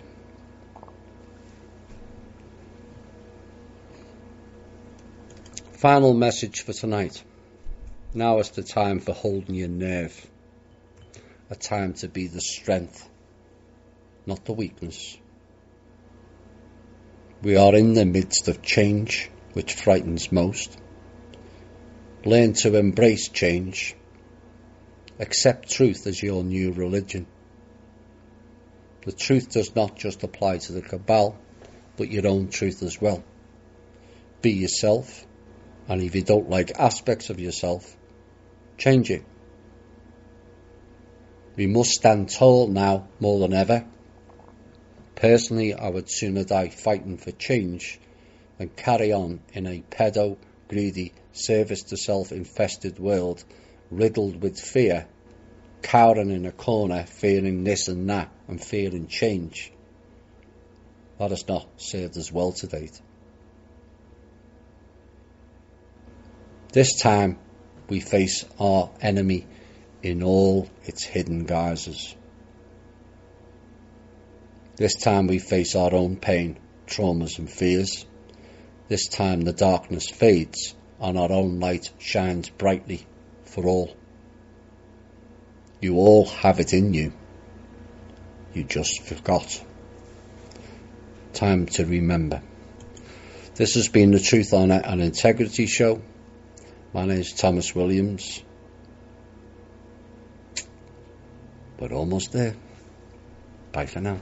Final message for tonight. Now is the time for holding your nerve. A time to be the strength, not the weakness. We are in the midst of change, which frightens most. Learn to embrace change. Accept truth as your new religion. The truth does not just apply to the cabal, but your own truth as well. Be yourself, and if you don't like aspects of yourself, change it. We must stand tall now more than ever. Personally, I would sooner die fighting for change than carry on in a pedo, greedy, service-to-self infested world riddled with fear cowering in a corner, fearing this and that, and fearing change. That has not served us well to date. This time we face our enemy in all its hidden guises. This time we face our own pain, traumas and fears. This time the darkness fades and our own light shines brightly for all. You all have it in you. You just forgot. Time to remember. This has been the Truth, Honour and Integrity Show. My name is Thomas Williams. We're almost there. Bye for now.